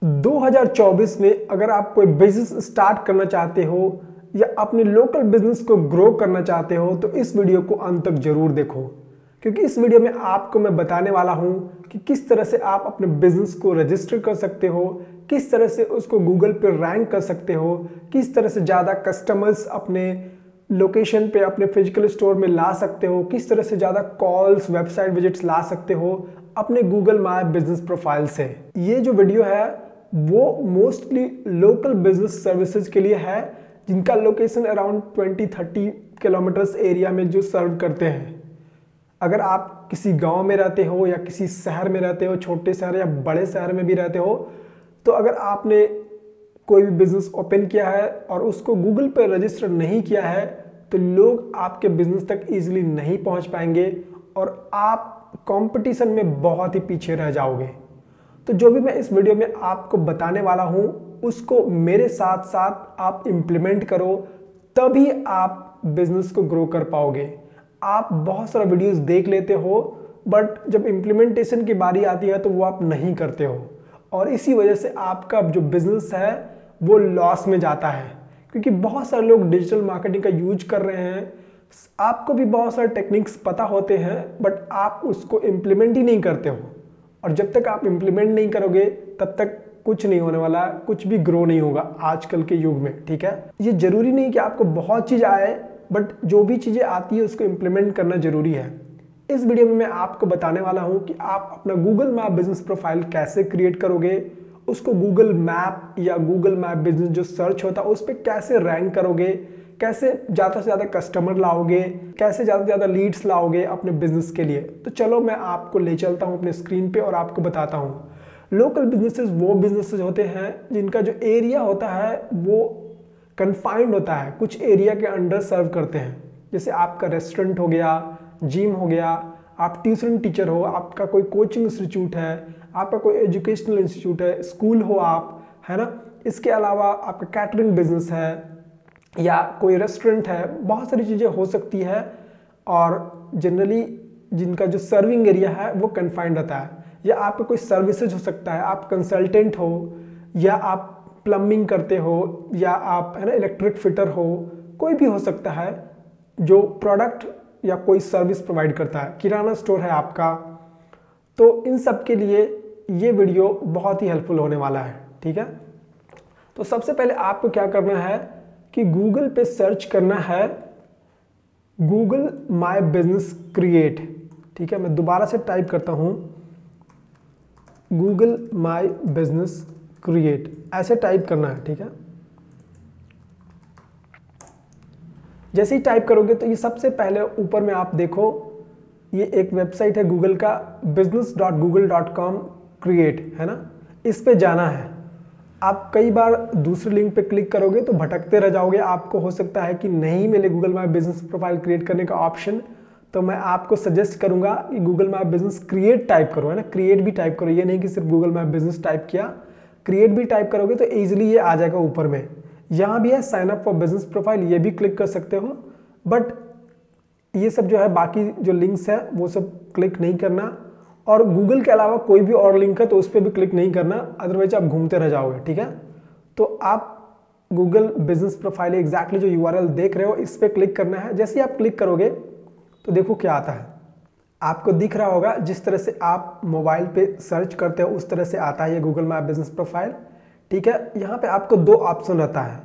2024 में अगर आप कोई बिजनेस स्टार्ट करना चाहते हो या अपने लोकल बिजनेस को ग्रो करना चाहते हो तो इस वीडियो को अंत तक जरूर देखो, क्योंकि इस वीडियो में आपको मैं बताने वाला हूं कि किस तरह से आप अपने बिजनेस को रजिस्टर कर सकते हो, किस तरह से उसको गूगल पे रैंक कर सकते हो, किस तरह से ज़्यादा कस्टमर्स अपने लोकेशन पे अपने फिजिकल स्टोर में ला सकते हो, किस तरह से ज़्यादा कॉल्स वेबसाइट विजिट्स ला सकते हो अपने गूगल माय बिजनेस प्रोफाइल से। ये जो वीडियो है वो मोस्टली लोकल बिजनेस सर्विसेज के लिए है जिनका लोकेशन अराउंड 20-30 किलोमीटर्स एरिया में जो सर्व करते हैं। अगर आप किसी गांव में रहते हो या किसी शहर में रहते हो, छोटे शहर या बड़े शहर में भी रहते हो, तो अगर आपने कोई भी बिजनेस ओपन किया है और उसको गूगल पर रजिस्टर नहीं किया है तो लोग आपके बिजनेस तक इजीली नहीं पहुंच पाएंगे और आप कंपटीशन में बहुत ही पीछे रह जाओगे। तो जो भी मैं इस वीडियो में आपको बताने वाला हूं उसको मेरे साथ साथ आप इम्प्लीमेंट करो, तभी आप बिजनेस को ग्रो कर पाओगे। आप बहुत सारा वीडियोस देख लेते हो बट जब इम्प्लीमेंटेशन की बारी आती है तो वो आप नहीं करते हो और इसी वजह से आपका जो बिजनेस है वो लॉस में जाता है, क्योंकि बहुत सारे लोग डिजिटल मार्केटिंग का यूज कर रहे हैं। आपको भी बहुत सारे टेक्निक्स पता होते हैं बट आप उसको इम्प्लीमेंट ही नहीं करते हो और जब तक आप इम्प्लीमेंट नहीं करोगे तब तक कुछ नहीं होने वाला, कुछ भी ग्रो नहीं होगा आजकल के युग में। ठीक है, ये जरूरी नहीं कि आपको बहुत चीज़ आए बट जो भी चीज़ें आती है उसको इम्प्लीमेंट करना जरूरी है। इस वीडियो में मैं आपको बताने वाला हूं कि आप अपना गूगल मैप बिजनेस प्रोफाइल कैसे क्रिएट करोगे, उसको गूगल मैप या गूगल मैप बिजनेस जो सर्च होता है उस पर कैसे रैंक करोगे, कैसे ज़्यादा से ज़्यादा कस्टमर लाओगे, कैसे ज़्यादा से ज़्यादा लीड्स लाओगे अपने बिजनेस के लिए। तो चलो मैं आपको ले चलता हूँ अपने स्क्रीन पे और आपको बताता हूँ। लोकल बिजनेसेस वो बिजनेसेस होते हैं जिनका जो एरिया होता है वो कन्फाइंड होता है, कुछ एरिया के अंडर सर्व करते हैं। जैसे आपका रेस्टोरेंट हो गया, जिम हो गया, आप ट्यूशन टीचर हो, आपका कोई कोचिंग इंस्टीट्यूट है, आपका कोई एजुकेशनल इंस्टीट्यूट है, स्कूल हो आप, है ना। इसके अलावा आपका कैटरिंग बिजनेस है या कोई रेस्टोरेंट है, बहुत सारी चीज़ें हो सकती है और जनरली जिनका जो सर्विंग एरिया है वो कन्फाइंड रहता है। या आपका कोई सर्विसेज हो सकता है, आप कंसल्टेंट हो या आप प्लम्बिंग करते हो या आप है ना इलेक्ट्रिक फिटर हो, कोई भी हो सकता है जो प्रोडक्ट या कोई सर्विस प्रोवाइड करता है, किराना स्टोर है आपका। तो इन सब के लिए ये वीडियो बहुत ही हेल्पफुल होने वाला है। ठीक है, तो सबसे पहले आपको क्या करना है कि गूगल पे सर्च करना है गूगल माय बिजनेस क्रिएट। ठीक है, मैं दोबारा से टाइप करता हूँ गूगल माय बिजनेस क्रिएट, ऐसे टाइप करना है। ठीक है, जैसे ही टाइप करोगे तो ये सबसे पहले ऊपर में आप देखो ये एक वेबसाइट है गूगल का, business.google.com क्रिएट, है ना। इस पे जाना है। आप कई बार दूसरे लिंक पे क्लिक करोगे तो भटकते रह जाओगे, आपको हो सकता है कि नहीं मिले Google my business profile create करने का ऑप्शन। तो मैं आपको सजेस्ट करूंगा कि Google my business create type करो, है ना, क्रिएट भी टाइप करो। ये नहीं कि सिर्फ गूगल माय बिजनेस टाइप किया, क्रिएट भी टाइप करोगे तो ईजिली ये आ जाएगा ऊपर में। यहाँ भी है sign up for business profile, ये भी क्लिक कर सकते हो बट ये सब जो है बाकी जो लिंक्स है वो सब क्लिक नहीं करना और गूगल के अलावा कोई भी और लिंक है तो उस पर भी क्लिक नहीं करना, अदरवाइज आप घूमते रह जाओगे। ठीक है, तो आप गूगल बिजनेस प्रोफाइल एग्जैक्टली जो यूआरएल देख रहे हो इस पर क्लिक करना है। जैसे ही आप क्लिक करोगे तो देखो क्या आता है, आपको दिख रहा होगा जिस तरह से आप मोबाइल पे सर्च करते हो उस तरह से आता है ये गूगल माय बिजनेस प्रोफाइल। ठीक है, यहाँ पे आपको दो ऑप्शन रहता है।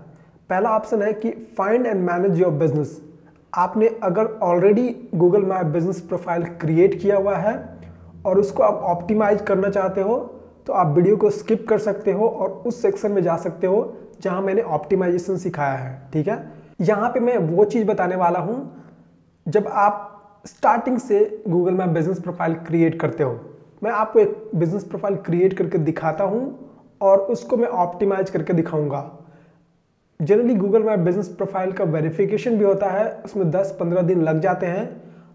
पहला ऑप्शन है कि find and manage your business. आपने अगर already Google my business profile create किया हुआ है और उसको आप ऑप्टिमाइज करना चाहते हो तो आप वीडियो को स्किप कर सकते हो और उस सेक्शन में जा सकते हो जहाँ मैंने ऑप्टिमाइजेशन सिखाया है। ठीक है, यहाँ पे मैं वो चीज़ बताने वाला हूँ जब आप स्टार्टिंग से Google my business profile create करते हो। मैं आपको एक बिजनेस प्रोफाइल क्रिएट करके दिखाता हूँ और उसको मैं ऑप्टिमाइज करके दिखाऊंगा। Generally Google my business profile का वेरिफिकेशन भी होता है, उसमें 10-15 दिन लग जाते हैं।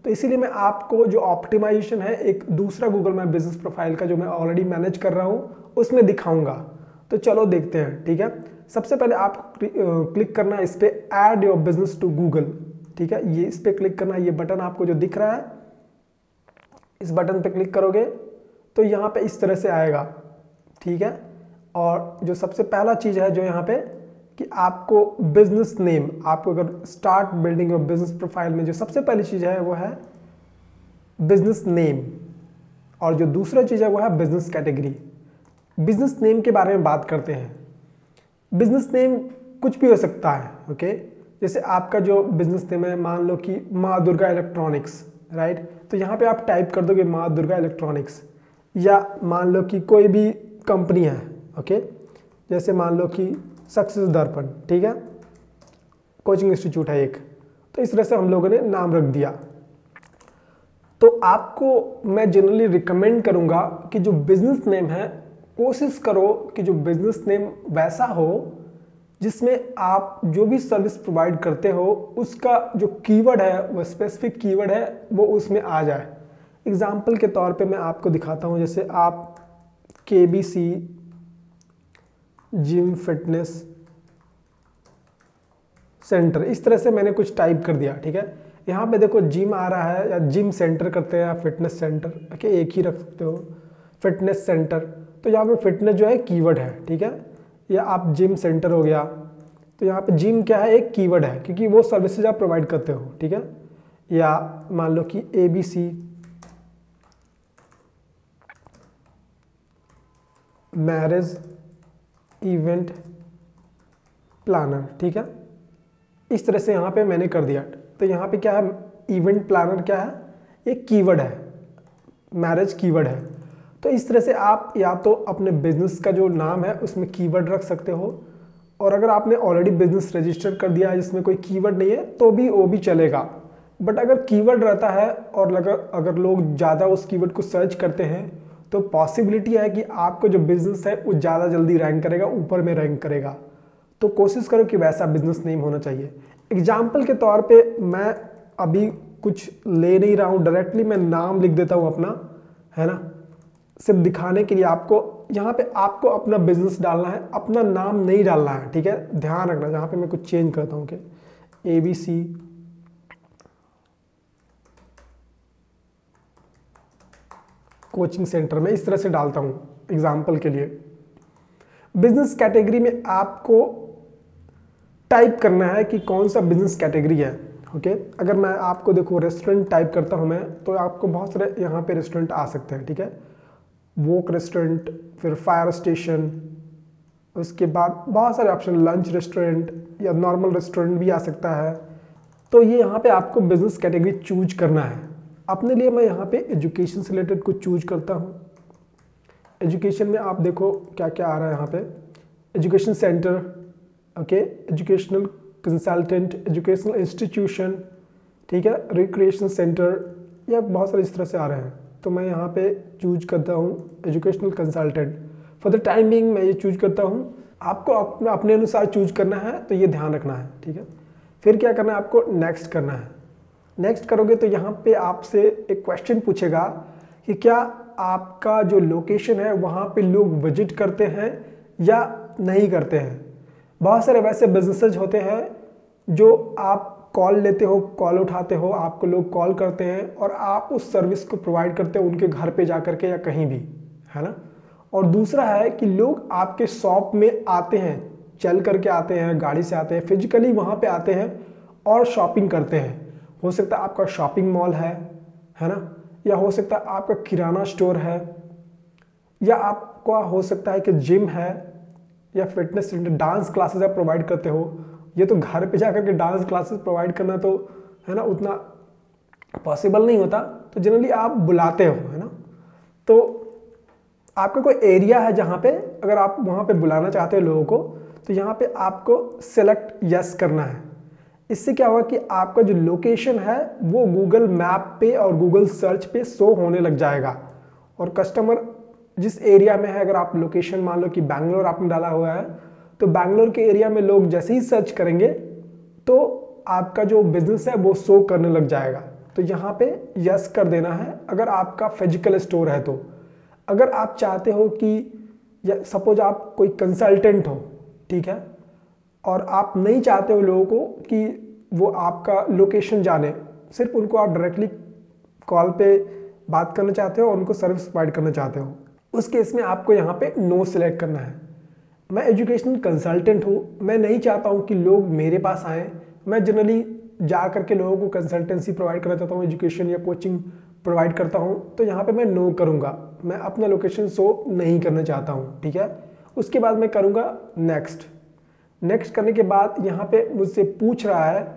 तो इसीलिए मैं आपको जो ऑप्टिमाइजेशन है एक दूसरा गूगल माय बिजनेस प्रोफाइल का जो मैं ऑलरेडी मैनेज कर रहा हूँ उसमें दिखाऊंगा। तो चलो देखते हैं। ठीक है, सबसे पहले आप क्लिक करना है इस पर add your business to Google. ठीक है, ये इस पर क्लिक करना है, ये बटन आपको जो दिख रहा है इस बटन पे क्लिक करोगे तो यहाँ पे इस तरह से आएगा। ठीक है, और जो सबसे पहला चीज़ है जो यहाँ पे कि आपको बिजनेस नेम, आपको अगर start building your business profile में जो सबसे पहली चीज़ है वो है बिजनेस नेम, और जो दूसरा चीज़ है वो है बिजनेस कैटेगरी। बिजनेस नेम के बारे में बात करते हैं। बिजनेस नेम कुछ भी हो सकता है, ओके। जैसे आपका जो बिजनेस नेम है, मान लो कि माँ दुर्गा इलेक्ट्रॉनिक्स, राइट, तो यहाँ पे आप टाइप कर दोगे माँ दुर्गा इलेक्ट्रॉनिक्स, या मान लो कि कोई भी कंपनी है, ओके, जैसे मान लो कि सक्सेस दर्पण, ठीक है, कोचिंग इंस्टीट्यूट है एक, तो इस तरह से हम लोगों ने नाम रख दिया। तो आपको मैं जनरली रिकमेंड करूंगा कि जो बिजनेस नेम है, कोशिश करो कि जो बिजनेस नेम वैसा हो जिसमें आप जो भी सर्विस प्रोवाइड करते हो उसका जो कीवर्ड है, वो स्पेसिफिक कीवर्ड है, वो उसमें आ जाए। एग्जाम्पल के तौर पे मैं आपको दिखाता हूँ, जैसे आप KBC जिम फिटनेस सेंटर, इस तरह से मैंने कुछ टाइप कर दिया, ठीक है। यहाँ पे देखो जिम आ रहा है, या जिम सेंटर करते हैं, या फिटनेस सेंटर, ओके, एक ही रख सकते हो, फिटनेस सेंटर। तो यहाँ पे फिटनेस जो है कीवर्ड है, ठीक है, या आप जिम सेंटर हो गया, तो यहाँ पे जिम क्या है, एक कीवर्ड है, क्योंकि वो सर्विसेज आप प्रोवाइड करते हो, ठीक है। या मान लो कि ABC मैरिज इवेंट प्लानर, ठीक है, इस तरह से यहाँ पे मैंने कर दिया। तो यहाँ पे क्या है, इवेंट प्लानर क्या है, एक कीवर्ड है, मैरिज कीवर्ड है। तो इस तरह से आप या तो अपने बिजनेस का जो नाम है उसमें कीवर्ड रख सकते हो, और अगर आपने ऑलरेडी बिजनेस रजिस्टर कर दिया है जिसमें कोई कीवर्ड नहीं है तो भी वो भी चलेगा। बट अगर कीवर्ड रहता है और अगर लोग ज़्यादा उस कीवर्ड को सर्च करते हैं तो पॉसिबिलिटी है कि आपको जो बिजनेस है वो ज़्यादा जल्दी रैंक करेगा, ऊपर में रैंक करेगा। तो कोशिश करो कि वैसा बिजनेस नेम होना चाहिए। एग्जाम्पल के तौर पे मैं अभी कुछ ले नहीं रहा हूँ, डायरेक्टली मैं नाम लिख देता हूँ अपना, है ना, सिर्फ दिखाने के लिए आपको। यहाँ पे आपको अपना बिजनेस डालना है, अपना नाम नहीं डालना है, ठीक है, ध्यान रखना। यहाँ पे मैं कुछ चेंज करता हूँ कि ABC कोचिंग सेंटर में इस तरह से डालता हूँ एग्जाम्पल के लिए। बिजनेस कैटेगरी में आपको टाइप करना है कि कौन सा बिजनेस कैटेगरी है, ओके। अगर मैं आपको देखो रेस्टोरेंट टाइप करता हूँ मैं, तो आपको बहुत सारे यहाँ पे रेस्टोरेंट आ सकते हैं, ठीक है, वोक रेस्टोरेंट, फिर फायर स्टेशन, उसके बाद बहुत सारे ऑप्शन, लंच रेस्टोरेंट या नॉर्मल रेस्टोरेंट भी आ सकता है। तो ये यहाँ पे आपको बिजनेस कैटेगरी चूज करना है। अपने लिए मैं यहाँ पे एजुकेशन से रिलेटेड कुछ चूज करता हूँ। एजुकेशन में आप देखो क्या क्या आ रहा है यहाँ पे, education centre, okay, educational consultant, educational institution, ठीक है, रिक्रिएशन सेंटर, या बहुत सारे इस तरह से आ रहे हैं। तो मैं यहाँ पे चूज करता हूँ educational consultant. For the time being मैं ये चूज करता हूँ। आपको अपने अनुसार चूज करना है, तो ये ध्यान रखना है, ठीक है। फिर क्या करना है, आपको नेक्स्ट करना है। नेक्स्ट करोगे तो यहाँ पे आपसे एक क्वेश्चन पूछेगा कि क्या आपका जो लोकेशन है वहाँ पे लोग विजिट करते हैं या नहीं करते हैं। बहुत सारे वैसे बिजनेसेस होते हैं जो आप कॉल लेते हो, कॉल उठाते हो, आपको लोग कॉल करते हैं और आप उस सर्विस को प्रोवाइड करते हो उनके घर पे जा करके या कहीं भी, है ना। और दूसरा है कि लोग आपके शॉप में आते हैं, चल करके आते हैं, गाड़ी से आते हैं, फिजिकली वहाँ पे आते हैं और शॉपिंग करते हैं। हो सकता है आपका शॉपिंग मॉल है ना, या हो सकता है आपका किराना स्टोर है, या आपका हो सकता है कि जिम है या फिटनेस सेंटर, डांस क्लासेस आप प्रोवाइड करते हो। ये तो घर पे जाकर के डांस क्लासेस प्रोवाइड करना तो है ना उतना पॉसिबल नहीं होता, तो जनरली आप बुलाते हो, है ना। तो आपका कोई एरिया है जहाँ पे अगर आप वहाँ पे बुलाना चाहते हो लोगों को, तो यहाँ पे आपको सेलेक्ट यस करना है। इससे क्या होगा कि आपका जो लोकेशन है वो गूगल मैप पे और गूगल सर्च पे शो होने लग जाएगा, और कस्टमर जिस एरिया में है, अगर आप लोकेशन मान लो कि बैंगलोर आपने डाला हुआ है, तो बैंगलोर के एरिया में लोग जैसे ही सर्च करेंगे तो आपका जो बिजनेस है वो शो करने लग जाएगा। तो यहाँ पे यस कर देना है अगर आपका फिजिकल स्टोर है तो। अगर आप चाहते हो कि या सपोज आप कोई कंसल्टेंट हो, ठीक है, और आप नहीं चाहते हो लोगों को कि वो आपका लोकेशन जाने, सिर्फ उनको आप डायरेक्टली कॉल पे बात करना चाहते हो और उनको सर्विस प्रोवाइड करना चाहते हो, उस केस में आपको यहाँ पे नो सिलेक्ट करना है। मैं एजुकेशनल कंसल्टेंट हूँ, मैं नहीं चाहता हूँ कि लोग मेरे पास आएँ। मैं जनरली जा करके लोगों को कंसल्टेंसी प्रोवाइड करना चाहता हूँ, एजुकेशन या कोचिंग प्रोवाइड करता हूँ, तो यहाँ पे मैं नो करूँगा, मैं अपना लोकेशन शो नहीं करना चाहता हूँ, ठीक है। उसके बाद मैं करूँगा नेक्स्ट करने के बाद यहाँ पे मुझसे पूछ रहा है,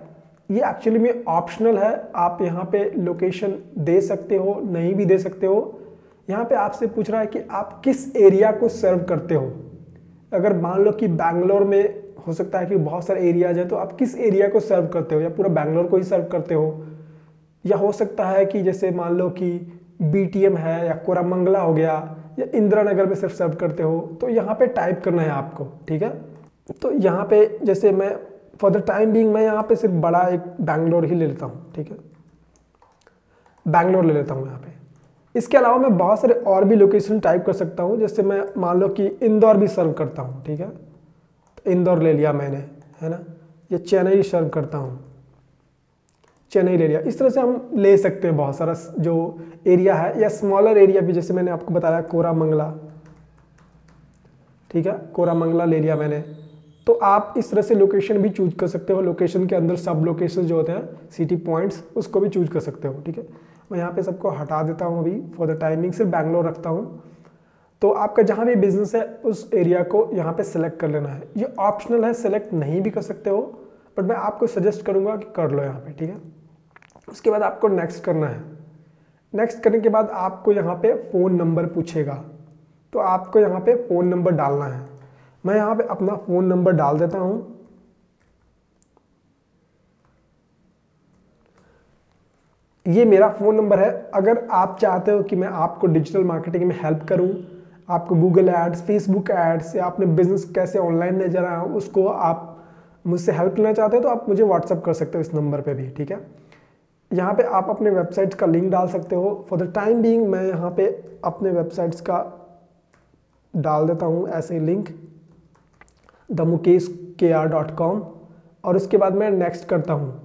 ये एक्चुअली में ऑप्शनल है, आप यहाँ पे लोकेशन दे सकते हो, नहीं भी दे सकते हो। यहाँ पे आपसे पूछ रहा है कि आप किस एरिया को सर्व करते हो। अगर मान लो कि बैंगलोर में हो सकता है कि बहुत सारे एरियाज है, तो आप किस एरिया को सर्व करते हो, या पूरा बैंगलोर को ही सर्व करते हो, या हो सकता है कि जैसे मान लो कि BTM है या कोरामंगला हो गया या इंदिरा नगर में सिर्फ सर्व करते हो। तो यहाँ पे टाइप करना है आपको, ठीक है। तो यहाँ पे जैसे मैं फॉर द टाइम बीइंग मैं यहाँ पे सिर्फ बड़ा एक बैंगलोर ही ले लेता हूँ, ठीक है, बैंगलोर ले लेता हूँ यहाँ पे। इसके अलावा मैं बहुत सारे और भी लोकेशन टाइप कर सकता हूँ, जैसे मैं मान लो कि इंदौर भी सर्व करता हूँ, ठीक है, तो इंदौर ले लिया मैंने, है ना, या चेन्नई सर्व करता हूँ, चेन्नई ले लिया। इस तरह से हम ले सकते हैं बहुत सारा जो एरिया है, या स्मॉलर एरिया भी, जैसे मैंने आपको बताया कोरामंगला, ठीक है, कोरामंगला ले लिया मैंने। तो आप इस तरह से लोकेशन भी चूज कर सकते हो, लोकेशन के अंदर सब लोकेशन जो होते हैं सिटी पॉइंट्स, उसको भी चूज कर सकते हो, ठीक है। मैं यहाँ पे सबको हटा देता हूँ, अभी फॉर द टाइमिंग सिर्फ बैंगलोर रखता हूँ। तो आपका जहाँ भी बिजनेस है उस एरिया को यहाँ पे सेलेक्ट कर लेना है। ये ऑप्शनल है, सेलेक्ट नहीं भी कर सकते हो, बट मैं आपको सजेस्ट करूँगा कि कर लो यहाँ पे, ठीक है। उसके बाद आपको नेक्स्ट करना है। नेक्स्ट करने के बाद आपको यहाँ पे फ़ोन नंबर पूछेगा, तो आपको यहाँ पे फ़ोन नंबर डालना है। मैं यहाँ पे अपना फ़ोन नंबर डाल देता हूँ। ये मेरा फ़ोन नंबर है। अगर आप चाहते हो कि मैं आपको डिजिटल मार्केटिंग में हेल्प करूँ, आपको गूगल एड्स, फेसबुक एड्स, या अपने बिजनेस कैसे ऑनलाइन ले जा रहा हूँ उसको आप मुझसे हेल्प लेना चाहते हो, तो आप मुझे व्हाट्सअप कर सकते हो इस नंबर पे भी, ठीक है। यहाँ पे आप अपने वेबसाइट्स का लिंक डाल सकते हो। फॉर द टाइम बीइंग मैं यहाँ पे अपने वेबसाइट्स का डाल देता हूँ ऐसे लिंक, themukeshkr.com, और उसके बाद मैं नेक्स्ट करता हूँ।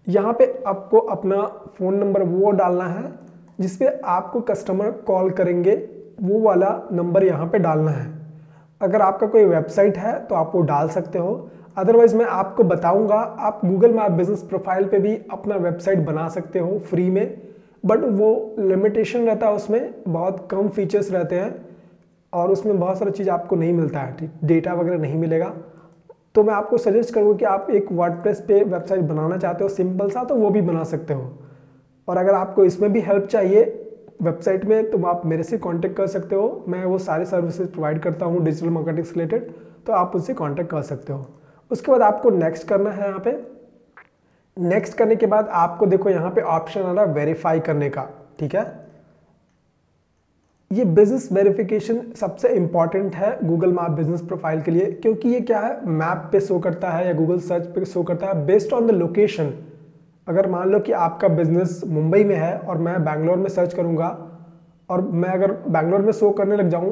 यहाँ पे आपको अपना फ़ोन नंबर वो डालना है जिस पे आपको कस्टमर कॉल करेंगे, वो वाला नंबर यहाँ पे डालना है। अगर आपका कोई वेबसाइट है तो आप वो डाल सकते हो, अदरवाइज मैं आपको बताऊंगा, आप गूगल मैप बिजनेस प्रोफाइल पे भी अपना वेबसाइट बना सकते हो फ्री में, बट वो लिमिटेशन रहता है, उसमें बहुत कम फीचर्स रहते हैं और उसमें बहुत सारा चीज़ आपको नहीं मिलता है, ठीक, डेटा वगैरह नहीं मिलेगा। तो मैं आपको सजेस्ट करूँगा कि आप एक वर्डप्रेस पे वेबसाइट बनाना चाहते हो सिंपल सा, तो वो भी बना सकते हो। और अगर आपको इसमें भी हेल्प चाहिए वेबसाइट में, तो आप मेरे से कांटेक्ट कर सकते हो। मैं वो सारे सर्विसेज प्रोवाइड करता हूँ डिजिटल मार्केटिंग से रिलेटेड, तो आप मुझसे कांटेक्ट कर सकते हो। उसके बाद आपको नेक्स्ट करना है। यहाँ पे नेक्स्ट करने के बाद आपको देखो यहाँ पे ऑप्शन आ रहा है वेरीफाई करने का, ठीक है। ये बिजनेस वेरिफिकेशन सबसे इंपॉर्टेंट है गूगल मैप बिजनेस प्रोफाइल के लिए, क्योंकि ये क्या है, मैप पे शो करता है या गूगल सर्च पे शो करता है बेस्ड ऑन द लोकेशन। अगर मान लो कि आपका बिजनेस मुंबई में है और मैं बैंगलोर में सर्च करूंगा, और मैं अगर बैंगलोर में शो करने लग जाऊं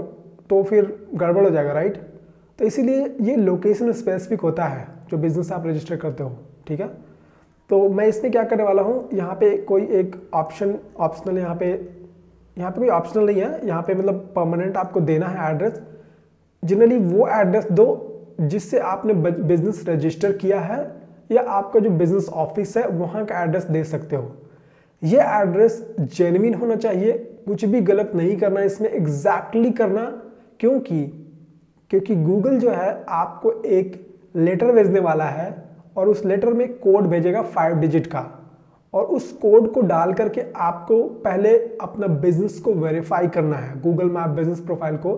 तो फिर गड़बड़ हो जाएगा, राइट। तो इसीलिए ये लोकेशन स्पेसिफिक होता है जो बिजनेस आप रजिस्टर करते हो, ठीक है। तो मैं इसमें क्या करने वाला हूँ, यहाँ पे कोई एक ऑप्शनल यहाँ पे कोई ऑप्शनल नहीं है, यहाँ पे मतलब परमानेंट आपको देना है एड्रेस। जनरली वो एड्रेस दो जिससे आपने बिजनेस रजिस्टर किया है, या आपका जो बिजनेस ऑफिस है वहाँ का एड्रेस दे सकते हो। ये एड्रेस जेन्युइन होना चाहिए, कुछ भी गलत नहीं करना इसमें, एग्जैक्टली करना। क्योंकि गूगल जो है आपको एक लेटर भेजने वाला है, और उस लेटर में कोड भेजेगा 5 डिजिट का, और उस कोड को डाल करके आपको पहले अपना बिजनेस को वेरीफाई करना है, गूगल मैप बिजनेस प्रोफाइल को,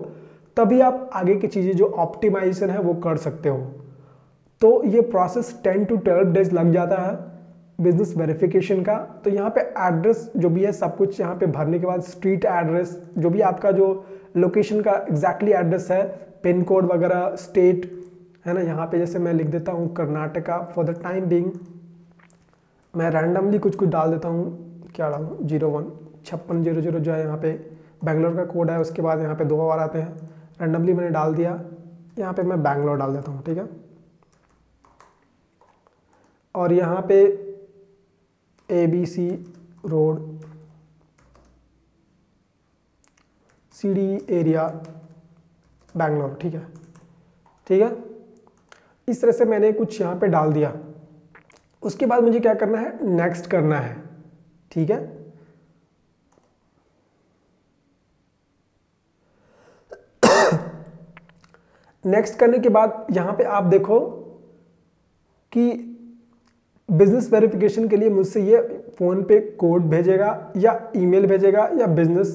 तभी आप आगे की चीज़ें जो ऑप्टिमाइजेशन है वो कर सकते हो। तो ये प्रोसेस 10 to 12 डेज लग जाता है बिजनेस वेरिफिकेशन का। तो यहाँ पे एड्रेस जो भी है सब कुछ यहाँ पे भरने के बाद, स्ट्रीट एड्रेस जो भी आपका जो लोकेशन का एग्जैक्टली एड्रेस है, पिन कोड वगैरह, स्टेट है ना, यहाँ पे जैसे मैं लिख देता हूँ Karnataka for the time being. मैं रैंडमली कुछ डाल देता हूँ, क्या डालूँ, 015600 जो है यहाँ पे बैंगलोर का कोड है, उसके बाद यहाँ पे 2 बार आते हैं, रैंडमली मैंने डाल दिया। यहाँ पे मैं बैंगलोर डाल देता हूँ, ठीक है। और यहाँ पे ABC road, CD area, Bangalore, ठीक है। ठीक है। इस तरह से मैंने कुछ यहाँ पे डाल दिया। उसके बाद मुझे क्या करना है, नेक्स्ट करना है। ठीक है, नेक्स्ट करने के बाद यहाँ पे आप देखो कि बिजनेस वेरिफिकेशन के लिए मुझसे ये फ़ोन पे कोड भेजेगा या ईमेल भेजेगा या बिजनेस।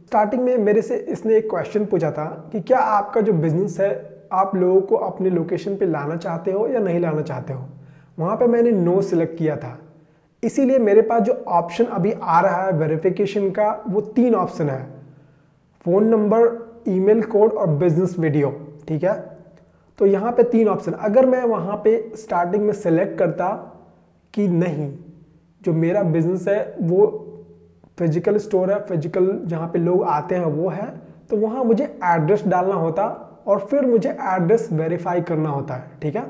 स्टार्टिंग में मेरे से इसने एक क्वेश्चन पूछा था कि क्या आपका जो बिजनेस है आप लोगों को अपने लोकेशन पे लाना चाहते हो या नहीं लाना चाहते हो। वहाँ पे मैंने नो सिलेक्ट किया था, इसीलिए मेरे पास जो ऑप्शन अभी आ रहा है वेरिफिकेशन का वो 3 ऑप्शन है, फ़ोन नंबर, ईमेल कोड और बिजनेस वीडियो। ठीक है, तो यहाँ पे 3 ऑप्शन। अगर मैं वहाँ पे स्टार्टिंग में सेलेक्ट करता कि नहीं, जो मेरा बिजनेस है वो फिजिकल स्टोर है, फिजिकल जहाँ पे लोग आते हैं वो है, तो वहाँ मुझे एड्रेस डालना होता और फिर मुझे एड्रेस वेरीफाई करना होता है। ठीक है,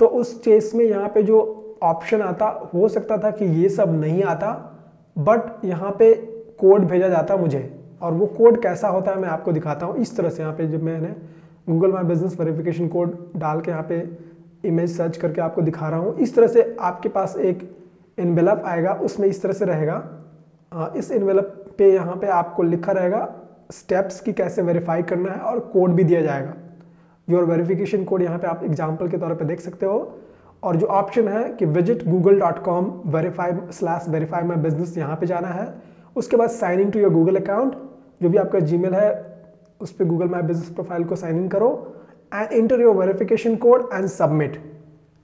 तो उस केस में यहाँ पे जो ऑप्शन आता, हो सकता था कि ये सब नहीं आता, बट यहाँ पे कोड भेजा जाता मुझे। और वो कोड कैसा होता है मैं आपको दिखाता हूँ। इस तरह से यहाँ पे जब मैंने Google my business verification code डाल के यहाँ पे इमेज सर्च करके आपको दिखा रहा हूँ, इस तरह से आपके पास एक एनवेलप आएगा, उसमें इस तरह से रहेगा। इस एनवेलप पे यहाँ पे आपको लिखा रहेगा स्टेप्स की कैसे वेरीफाई करना है और कोड भी दिया जाएगा। योर वेरिफिकेशन कोड यहाँ पे आप एग्जाम्पल के तौर पे देख सकते हो। और जो ऑप्शन है कि visit google.com verify my business, यहाँ पे जाना है। उसके बाद sign in to your Google account, जो भी आपका जीमेल है उस पर गूगल माई बिजनेस प्रोफाइल को साइन इन करो and enter your verification code and submit.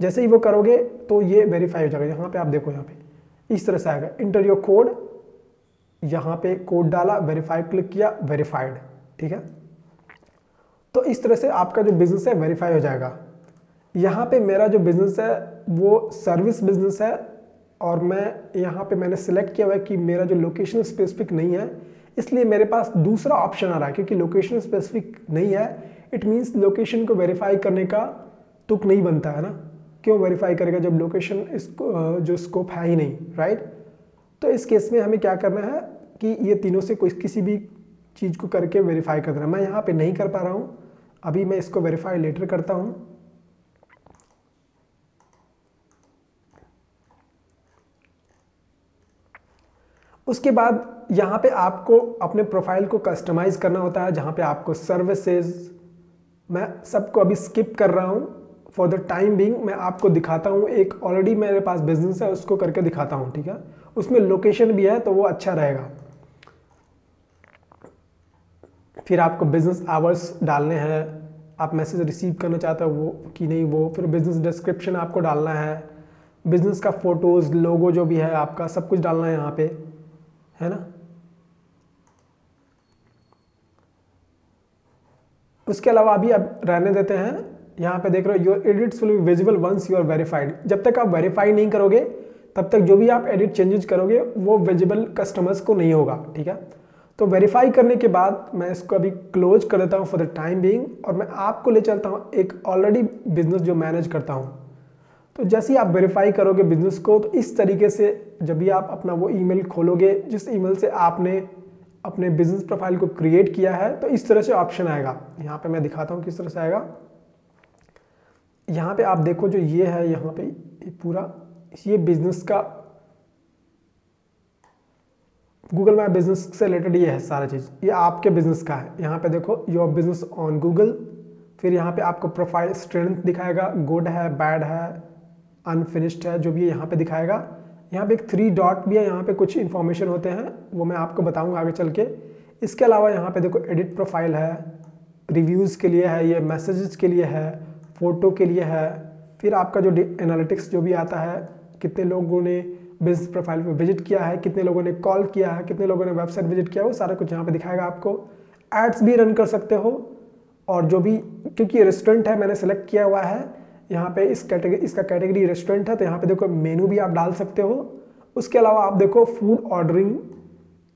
जैसे ही वो करोगे तो ये वेरीफाई हो जाएगा। यहाँ पे आप देखो, यहाँ पे इस तरह से आएगा, इंटर योर कोड, यहाँ पे कोड डाला, वेरीफाई क्लिक किया, वेरीफाइड। ठीक है, तो इस तरह से आपका जो बिजनेस है वेरीफाई हो जाएगा। यहाँ पे मेरा जो बिजनेस है वो सर्विस बिजनेस है और मैं यहाँ पे मैंने सिलेक्ट किया हुआ है कि मेरा जो लोकेशन स्पेसिफिक नहीं है, इसलिए मेरे पास दूसरा ऑप्शन आ रहा है। क्योंकि लोकेशन स्पेसिफिक नहीं है, इट मीन्स लोकेशन को वेरीफाई करने का तुक नहीं बनता है ना। क्यों वेरीफाई करेगा जब लोकेशन इसको जो स्कोप है ही नहीं, राइट। तो इस केस में हमें क्या करना है कि ये तीनों से कोई किसी भी चीज़ को करके वेरीफाई कर देना। मैं यहाँ पे नहीं कर पा रहा हूँ, अभी मैं इसको वेरीफाई लेटर करता हूँ। उसके बाद यहाँ पे आपको अपने प्रोफाइल को कस्टमाइज़ करना होता है, जहाँ पे आपको सर्विसेज, मैं सबको अभी स्किप कर रहा हूँ फॉर द टाइम बीइंग। मैं आपको दिखाता हूँ, एक ऑलरेडी मेरे पास बिजनेस है उसको करके दिखाता हूँ। ठीक है, उसमें लोकेशन भी है तो वो अच्छा रहेगा। फिर आपको बिजनेस आवर्स डालने हैं, आप मैसेज रिसीव करना चाहते हो वो कि नहीं वो। फिर बिजनेस डिस्क्रिप्शन आपको डालना है, बिजनेस का फोटोज़, लोगो जो भी है आपका, सब कुछ डालना है यहाँ पे, है ना। उसके अलावा अभी अब रहने देते हैं। यहाँ पे देख रहे हो your edits will be visible once you are verified. जब तक आप वेरीफाई नहीं करोगे तब तक जो भी आप एडिट चेंजेस करोगे वो विजिबल कस्टमर्स को नहीं होगा। ठीक है, तो वेरीफाई करने के बाद मैं इसको अभी क्लोज कर देता हूँ फॉर द टाइम बीइंग, और मैं आपको ले चलता हूँ एक ऑलरेडी बिजनेस जो मैनेज करता हूँ। तो जैसे ही आप वेरीफाई करोगे बिजनेस को, तो इस तरीके से जब भी आप अपना वो ईमेल खोलोगे जिस ईमेल से आपने अपने बिजनेस प्रोफाइल को क्रिएट किया है, तो इस तरह से ऑप्शन आएगा। यहाँ पे मैं दिखाता हूँ किस तरह से आएगा। यहाँ पे आप देखो जो ये है, यहाँ पे पूरा ये बिजनेस का गूगल माई बिजनेस से रिलेटेड ये है सारा चीज़, ये आपके बिजनेस का है। यहाँ पे देखो योर बिजनेस ऑन गूगल, फिर यहाँ पे आपको प्रोफाइल स्ट्रेंथ दिखाएगा, गुड है, बैड है, अनफिनिश्ड है, जो भी यहाँ पे दिखाएगा। यहाँ पे एक 3 डॉट भी है, यहाँ पे कुछ इन्फॉर्मेशन होते हैं वो मैं आपको बताऊंगा आगे चल के। इसके अलावा यहाँ पे देखो एडिट प्रोफाइल है, रिव्यूज़ के लिए है, ये मैसेजेस के लिए है, फ़ोटो के लिए है, फिर आपका जो एनालिटिक्स जो भी आता है, कितने लोगों ने बिजनेस प्रोफाइल पे विजिट किया है, कितने लोगों ने कॉल किया है, कितने लोगों ने वेबसाइट विजिट किया है, वो सारा कुछ यहाँ पे दिखाएगा आपको। एड्स भी रन कर सकते हो, और जो भी, क्योंकि रेस्टोरेंट है मैंने सेलेक्ट किया हुआ है यहाँ पे, इसका कैटेगरी रेस्टोरेंट है, तो यहाँ पे देखो मेनू भी आप डाल सकते हो। उसके अलावा आप देखो फूड ऑर्डरिंग,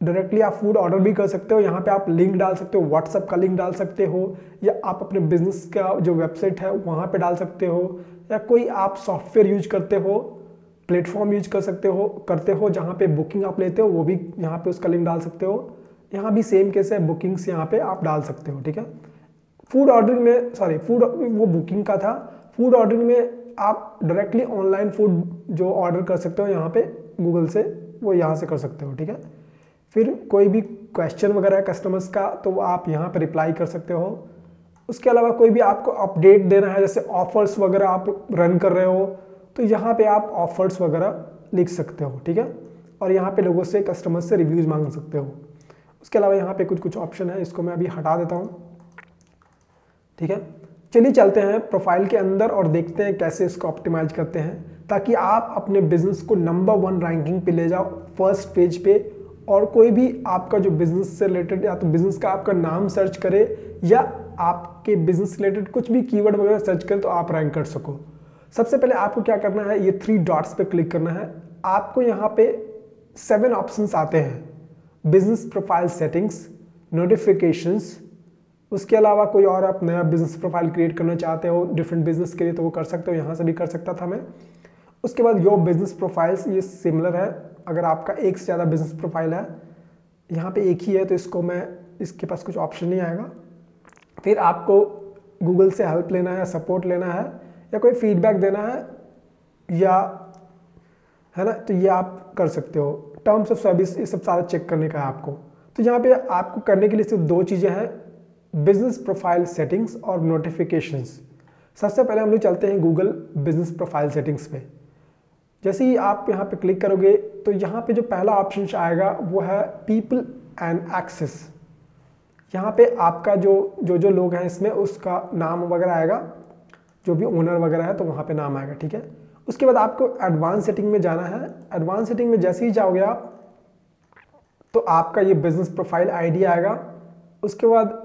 डायरेक्टली आप फूड ऑर्डर भी कर सकते हो। यहाँ पे आप लिंक डाल सकते हो, व्हाट्सएप का लिंक डाल सकते हो, या आप अपने बिजनेस का जो वेबसाइट है वहाँ पे डाल सकते हो, या कोई आप सॉफ्टवेयर यूज करते हो, प्लेटफॉर्म यूज करते हो जहाँ पे बुकिंग आप लेते हो, वो भी यहाँ पे उसका लिंक डाल सकते हो। यहाँ भी सेम केस है, बुकिंग्स यहाँ पे आप डाल सकते हो। ठीक है, फूड ऑर्डरिंग में, सॉरी फूड वो बुकिंग का था। फूड ऑर्डरिंग में आप डायरेक्टली ऑनलाइन फूड जो ऑर्डर कर सकते हो यहाँ पे गूगल से, वो यहाँ से कर सकते हो, ठीक है। फिर कोई भी क्वेश्चन वगैरह है कस्टमर्स का तो वो आप यहाँ पर रिप्लाई कर सकते हो। उसके अलावा कोई भी आपको अपडेट देना है, जैसे ऑफर्स वगैरह आप रन कर रहे हो तो यहाँ पे आप ऑफर्स वगैरह लिख सकते हो, ठीक है। और यहाँ पे लोगों से, कस्टमर्स से रिव्यूज़ मांग सकते हो। उसके अलावा यहाँ पे कुछ ऑप्शन है, इसको मैं अभी हटा देता हूँ, ठीक है। चलिए चलते हैं प्रोफाइल के अंदर और देखते हैं कैसे इसको ऑप्टिमाइज करते हैं ताकि आप अपने बिजनेस को नंबर 1 रैंकिंग पे ले जाओ, फर्स्ट पेज पे। और कोई भी आपका जो बिजनेस से रिलेटेड, या तो बिजनेस का आपका नाम सर्च करे या आपके बिजनेस रिलेटेड कुछ भी कीवर्ड वगैरह सर्च करे तो आप रैंक कर सको। सबसे पहले आपको क्या करना है, ये 3 डॉट्स पे क्लिक करना है। आपको यहाँ पे 7 ऑप्शंस आते हैं, बिजनेस प्रोफाइल सेटिंग्स, नोटिफिकेशंस। उसके अलावा कोई और आप नया बिजनेस प्रोफाइल क्रिएट करना चाहते हो डिफरेंट बिजनेस के लिए तो वो कर सकते हो, यहाँ से भी कर सकता था मैं। उसके बाद योर बिजनेस प्रोफाइल्स, ये सिमिलर है। अगर आपका एक से ज़्यादा बिजनेस प्रोफाइल है, यहाँ पे एक ही है तो इसको मैं, इसके पास कुछ ऑप्शन नहीं आएगा। फिर आपको गूगल से हेल्प लेना है, सपोर्ट लेना है या कोई फीडबैक देना है, या है ना, तो ये आप कर सकते हो। टर्म्स ऑफ सर्विस, ये सब सारा चेक करने का है आपको। तो यहाँ पे आपको करने के लिए सिर्फ 2 चीज़ें हैं, बिजनेस प्रोफाइल सेटिंग्स और नोटिफिकेशंस। सबसे पहले हम लोग चलते हैं गूगल बिजनेस प्रोफाइल सेटिंग्स पे। जैसे ही आप यहाँ पे क्लिक करोगे तो यहाँ पे जो पहला ऑप्शन आएगा वो है पीपल एंड एक्सेस। यहाँ पे आपका जो लोग हैं इसमें उसका नाम वगैरह आएगा, जो भी ओनर वगैरह है तो वहाँ पे नाम आएगा, ठीक है। उसके बाद आपको एडवांस सेटिंग में जाना है। एडवांस सेटिंग में जैसे ही जाओगे आप तो आपका ये बिजनेस प्रोफाइल आईडी आएगा। उसके बाद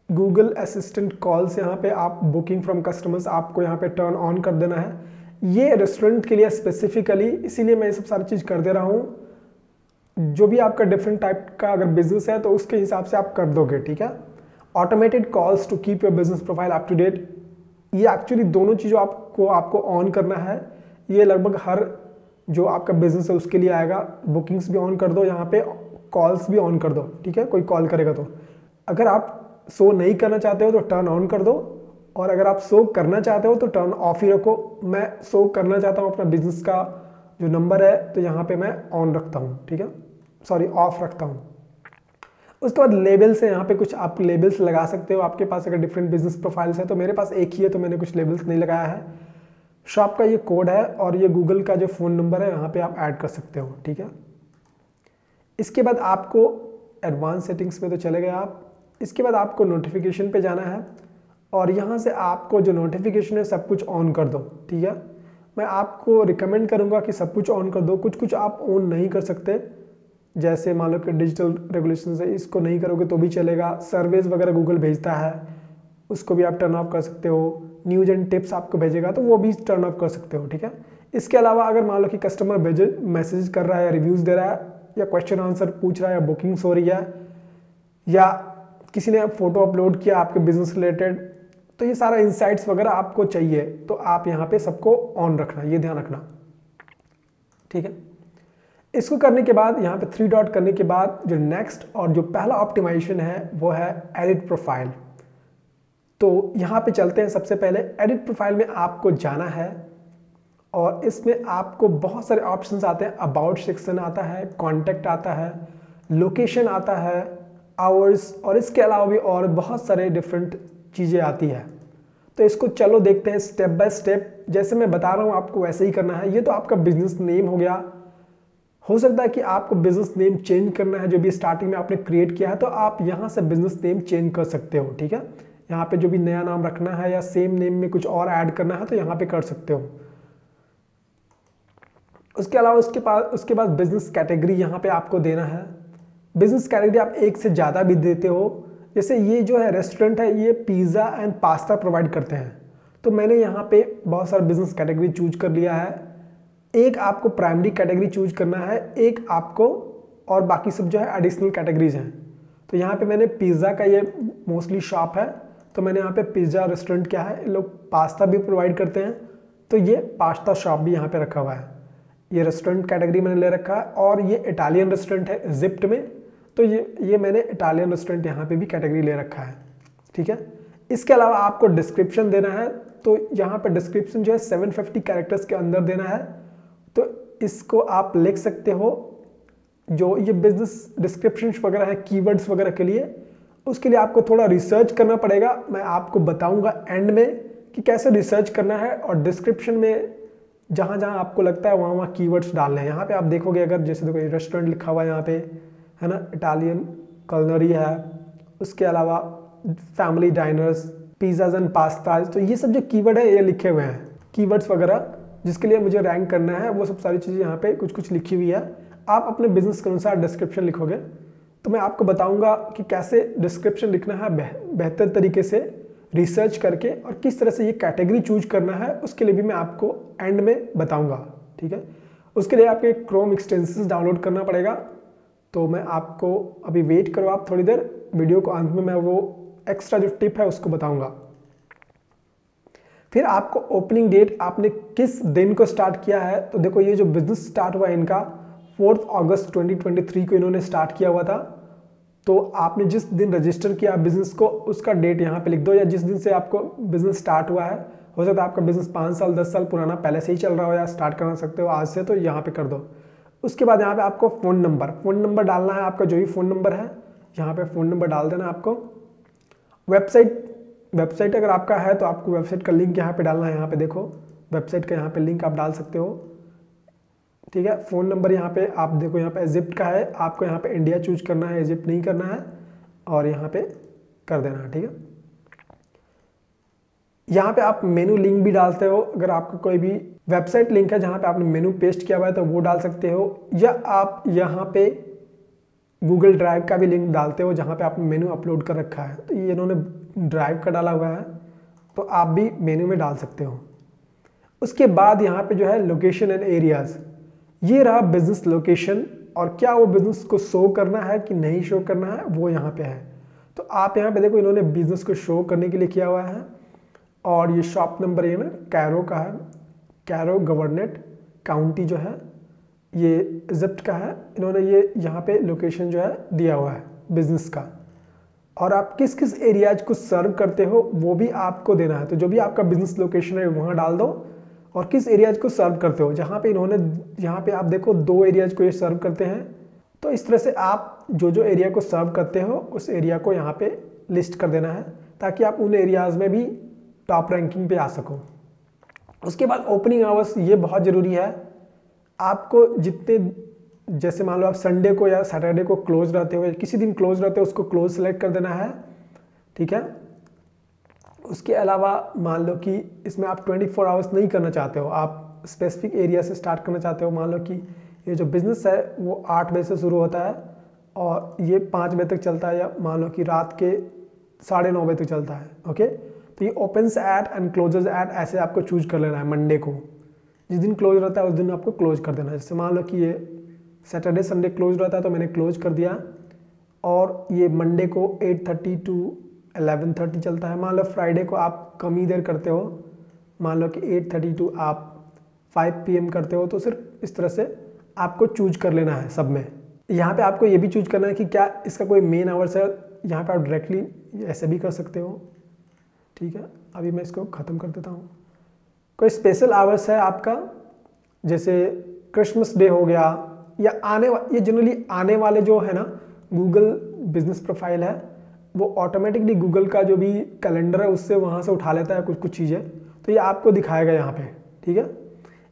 गूगल असिस्टेंट कॉल्स, यहाँ पे आप बुकिंग फ्रॉम कस्टमर्स आपको यहाँ पे टर्न ऑन कर देना है। ये रेस्टोरेंट के लिए स्पेसिफिकली, इसीलिए मैं ये सब सारी चीज़ कर दे रहा हूँ। जो भी आपका डिफरेंट टाइप का अगर बिजनेस है तो उसके हिसाब से आप कर दोगे, ठीक है। Automated calls to keep your business profile up to date, ये एक्चुअली दोनों चीज़ों आपको ऑन करना है। ये लगभग हर जो आपका बिजनेस है उसके लिए आएगा। बुकिंग्स भी ऑन कर दो, यहाँ पे कॉल्स भी ऑन कर दो, ठीक है। कोई कॉल करेगा तो, अगर आप शो नहीं करना चाहते हो तो टर्न ऑन कर दो, और अगर आप शो करना चाहते हो तो टर्न ऑफ ही रखो। मैं शो करना चाहता हूँ अपना बिजनेस का जो नंबर है तो यहाँ पे मैं ऑन रखता हूँ, ठीक है, सॉरी ऑफ रखता हूँ। उसके बाद लेबल्स है, यहाँ पे कुछ आप लेबल्स लगा सकते हो। आपके पास अगर डिफरेंट बिजनेस प्रोफाइल्स है तो मेरे पास एक ही है तो मैंने कुछ लेबल्स नहीं लगाया है। शॉप का ये कोड है और ये गूगल का जो फ़ोन नंबर है यहाँ पे आप ऐड कर सकते हो, ठीक है। इसके बाद आपको एडवांस सेटिंग्स में तो चले गए आप। इसके बाद आपको नोटिफिकेशन पे जाना है और यहाँ से आपको जो नोटिफिकेशन है सब कुछ ऑन कर दो, ठीक है। मैं आपको रिकमेंड करूँगा कि सब कुछ ऑन कर दो। कुछ आप ऑन नहीं कर सकते, जैसे मान लो कि डिजिटल रेगुलेशन है, इसको नहीं करोगे तो भी चलेगा। सर्वेज वगैरह गूगल भेजता है, उसको भी आप टर्न ऑफ कर सकते हो। न्यूज एंड टिप्स आपको भेजेगा तो वो भी टर्न ऑफ कर सकते हो, ठीक है। इसके अलावा अगर मान लो कि कस्टमर मैसेज कर रहा है या रिव्यूज़ दे रहा है या क्वेश्चन आंसर पूछ रहा है या बुकिंग्स हो रही है या किसी ने फोटो अपलोड किया आपके बिजनेस रिलेटेड, तो ये सारा इंसाइट्स वगैरह आपको चाहिए तो आप यहाँ पे सबको ऑन रखना, ये ध्यान रखना, ठीक है। इसको करने के बाद यहाँ पे 3 डॉट करने के बाद जो नेक्स्ट और जो पहला ऑप्टिमाइजेशन है वो है एडिट प्रोफाइल। तो यहाँ पे चलते हैं। सबसे पहले एडिट प्रोफाइल में आपको जाना है और इसमें आपको बहुत सारे ऑप्शंस आते हैं। अबाउट सेक्शन आता है, कॉन्टैक्ट आता है, लोकेशन आता है, आवर्स, और इसके अलावा भी और बहुत सारे डिफरेंट चीज़ें आती है। तो इसको चलो देखते हैं स्टेप बाय स्टेप। जैसे मैं बता रहा हूँ आपको वैसे ही करना है। ये तो आपका बिजनेस नेम हो गया। हो सकता है कि आपको बिजनेस नेम चेंज करना है, जो भी स्टार्टिंग में आपने क्रिएट किया है तो आप यहाँ से बिजनेस नेम चेंज कर सकते हो, ठीक है। यहाँ पे जो भी नया नाम रखना है या सेम नेम में कुछ और ऐड करना है तो यहाँ पे कर सकते हो। उसके अलावा उसके बाद बिजनेस कैटेगरी यहाँ पे आपको देना है। बिजनेस कैटेगरी आप एक से ज़्यादा भी देते हो। जैसे ये जो है रेस्टोरेंट है, ये पिज़्ज़ा एंड पास्ता प्रोवाइड करते हैं, तो मैंने यहाँ पे बहुत सारा बिजनेस कैटेगरी चूज कर लिया है। एक आपको प्राइमरी कैटेगरी चूज करना है, एक आपको, और बाकी सब जो है एडिशनल कैटेगरीज हैं। तो यहाँ पे मैंने पिज़्ज़ा का, ये मोस्टली शॉप है तो मैंने यहाँ पे पिज़्ज़ा रेस्टोरेंट क्या है, लोग पास्ता भी प्रोवाइड करते हैं तो ये पास्ता शॉप भी यहाँ पे रखा हुआ है। ये रेस्टोरेंट कैटेगरी मैंने ले रखा है। और ये इटालियन रेस्टोरेंट है जिप्ट में, तो ये मैंने इटालियन रेस्टोरेंट यहाँ पे भी कैटेगरी ले रखा है, ठीक है। इसके अलावा आपको डिस्क्रिप्शन देना है, तो यहाँ पे डिस्क्रिप्शन जो है 750 कैरेक्टर्स के अंदर देना है। तो इसको आप लिख सकते हो। जो ये बिजनेस डिस्क्रिप्शन वगैरह है कीवर्ड्स वगैरह के लिए, उसके लिए आपको थोड़ा रिसर्च करना पड़ेगा। मैं आपको बताऊंगा एंड में कि कैसे रिसर्च करना है, और डिस्क्रिप्शन में जहाँ जहाँ आपको लगता है वहाँ वहाँ कीवर्ड्स डालने हैं। यहाँ पे आप देखोगे, अगर जैसे देखो रेस्टोरेंट लिखा हुआ है यहाँ पे, है ना, इटालियन कलनरी है, उसके अलावा family diners, pizzas and pastas, तो ये सब जो कीवर्ड है ये लिखे हुए हैं, कीवर्ड्स वगैरह जिसके लिए मुझे रैंक करना है, वो सब सारी चीज़ें यहाँ पे कुछ कुछ लिखी हुई है। आप अपने बिजनेस के अनुसार डिस्क्रिप्शन लिखोगे, तो मैं आपको बताऊंगा कि कैसे डिस्क्रिप्शन लिखना है बेहतर तरीके से रिसर्च करके, और किस तरह से ये कैटेगरी चूज करना है, उसके लिए भी मैं आपको एंड में बताऊंगा। ठीक है, उसके लिए आपको एक क्रोम एक्सटेंशन डाउनलोड करना पड़ेगा। तो मैं आपको अभी वेट करो आप थोड़ी देर, वीडियो को अंत में मैं वो एक्स्ट्रा जो टिप है उसको बताऊंगा। फिर आपको ओपनिंग डेट आपने किस दिन को स्टार्ट किया है, तो देखो ये जो बिजनेस स्टार्ट हुआ है इनका 4 अगस्त 2023 को इन्होंने स्टार्ट किया हुआ था। तो आपने जिस दिन रजिस्टर किया बिजनेस को, उसका डेट यहाँ पे लिख दो, या जिस दिन से आपको बिजनेस स्टार्ट हुआ है। हो सकता है आपका बिजनेस 5 साल 10 साल पुराना पहले से ही चल रहा हो, या स्टार्ट करना सकते हो आज से, तो यहाँ पे कर दो। उसके बाद यहाँ पे आपको फ़ोन नंबर डालना है, आपका जो भी फ़ोन नंबर है यहाँ पे फ़ोन नंबर डाल देना आपको। वेबसाइट अगर आपका है तो आपको वेबसाइट का लिंक यहाँ पे डालना है। यहाँ पे देखो वेबसाइट का यहाँ पे लिंक आप डाल सकते हो। ठीक है, फ़ोन नंबर यहाँ पे आप देखो, यहाँ पे इजिप्ट का है, आपको यहाँ पे इंडिया चूज करना है, इजिप्ट नहीं करना है, और यहाँ पे कर देना है। ठीक है, यहाँ पे आप मेनू लिंक भी डालते हो, अगर आपको कोई भी वेबसाइट लिंक है जहाँ पे आपने मेनू पेस्ट किया हुआ है तो वो डाल सकते हो, या आप यहाँ पे गूगल ड्राइव का भी लिंक डालते हो जहाँ पे आपने मेनू अपलोड कर रखा है। तो ये इन्होंने ड्राइव का डाला हुआ है, तो आप भी मेनू में डाल सकते हो। उसके बाद यहाँ पे जो है लोकेशन एंड एरियाज, ये रहा बिजनेस लोकेशन, और क्या वो बिजनेस को शो करना है कि नहीं शो करना है वो यहाँ पे है। तो आप यहाँ पे देखो इन्होंने बिजनेस को शो करने के लिए किया हुआ है, और ये शॉप नंबर ये ना कैरो का है, कैरो गवर्नेट काउंटी जो है ये इजिप्ट का है। इन्होंने ये यहाँ पे लोकेशन जो है दिया हुआ है बिजनेस का, और आप किस किस एरियाज को सर्व करते हो वो भी आपको देना है। तो जो भी आपका बिजनेस लोकेशन है वहाँ डाल दो, और किस एरियाज को सर्व करते हो। जहाँ पे इन्होंने यहाँ पे आप देखो 2 एरियाज को ये सर्व करते हैं। तो इस तरह से आप जो एरिया को सर्व करते हो उस एरिया को यहाँ पे लिस्ट कर देना है, ताकि आप उन एरियाज में भी टॉप रैंकिंग पे आ सको। उसके बाद ओपनिंग आवर्स, ये बहुत ज़रूरी है। आपको जितने, जैसे मान लो आप संडे को या सैटरडे को क्लोज रहते हो, या किसी दिन क्लोज रहते हो, उसको क्लोज सेलेक्ट कर देना है। ठीक है, उसके अलावा मान लो कि इसमें आप 24 आवर्स नहीं करना चाहते हो, आप स्पेसिफिक एरिया से स्टार्ट करना चाहते हो। मान लो कि ये जो बिज़नेस है वो 8 बजे से शुरू होता है और ये 5 बजे तक चलता है, या मान लो कि रात के 9:30 बजे तक चलता है। ओके, तो ये opens at and closes at ऐसे आपको चूज कर लेना है। मंडे को जिस दिन क्लोज रहता है उस दिन आपको क्लोज कर देना है। जैसे मान लो कि ये सैटरडे संडे क्लोज रहता है तो मैंने क्लोज कर दिया, और ये मंडे को 8:30 टू 11:30 चलता है। मान लो फ्राइडे को आप कम ही देर करते हो, मान लो कि 8:30 टू आप 5 PM करते हो, तो सिर्फ इस तरह से आपको चूज कर लेना है सब में। यहाँ पे आपको ये भी चूज करना है कि क्या इसका कोई मेन आवर्स है। यहाँ पे आप डायरेक्टली ऐसे भी कर सकते हो। ठीक है, अभी मैं इसको ख़त्म कर देता हूँ। कोई स्पेशल आवर्स है आपका, जैसे क्रिसमस डे हो गया, या ये जनरली आने वाले जो है ना गूगल बिजनेस प्रोफाइल है, वो ऑटोमेटिकली गूगल का जो भी कैलेंडर है उससे वहाँ से उठा लेता है कुछ कुछ चीज़ें, तो ये आपको दिखाएगा यहाँ पे। ठीक है,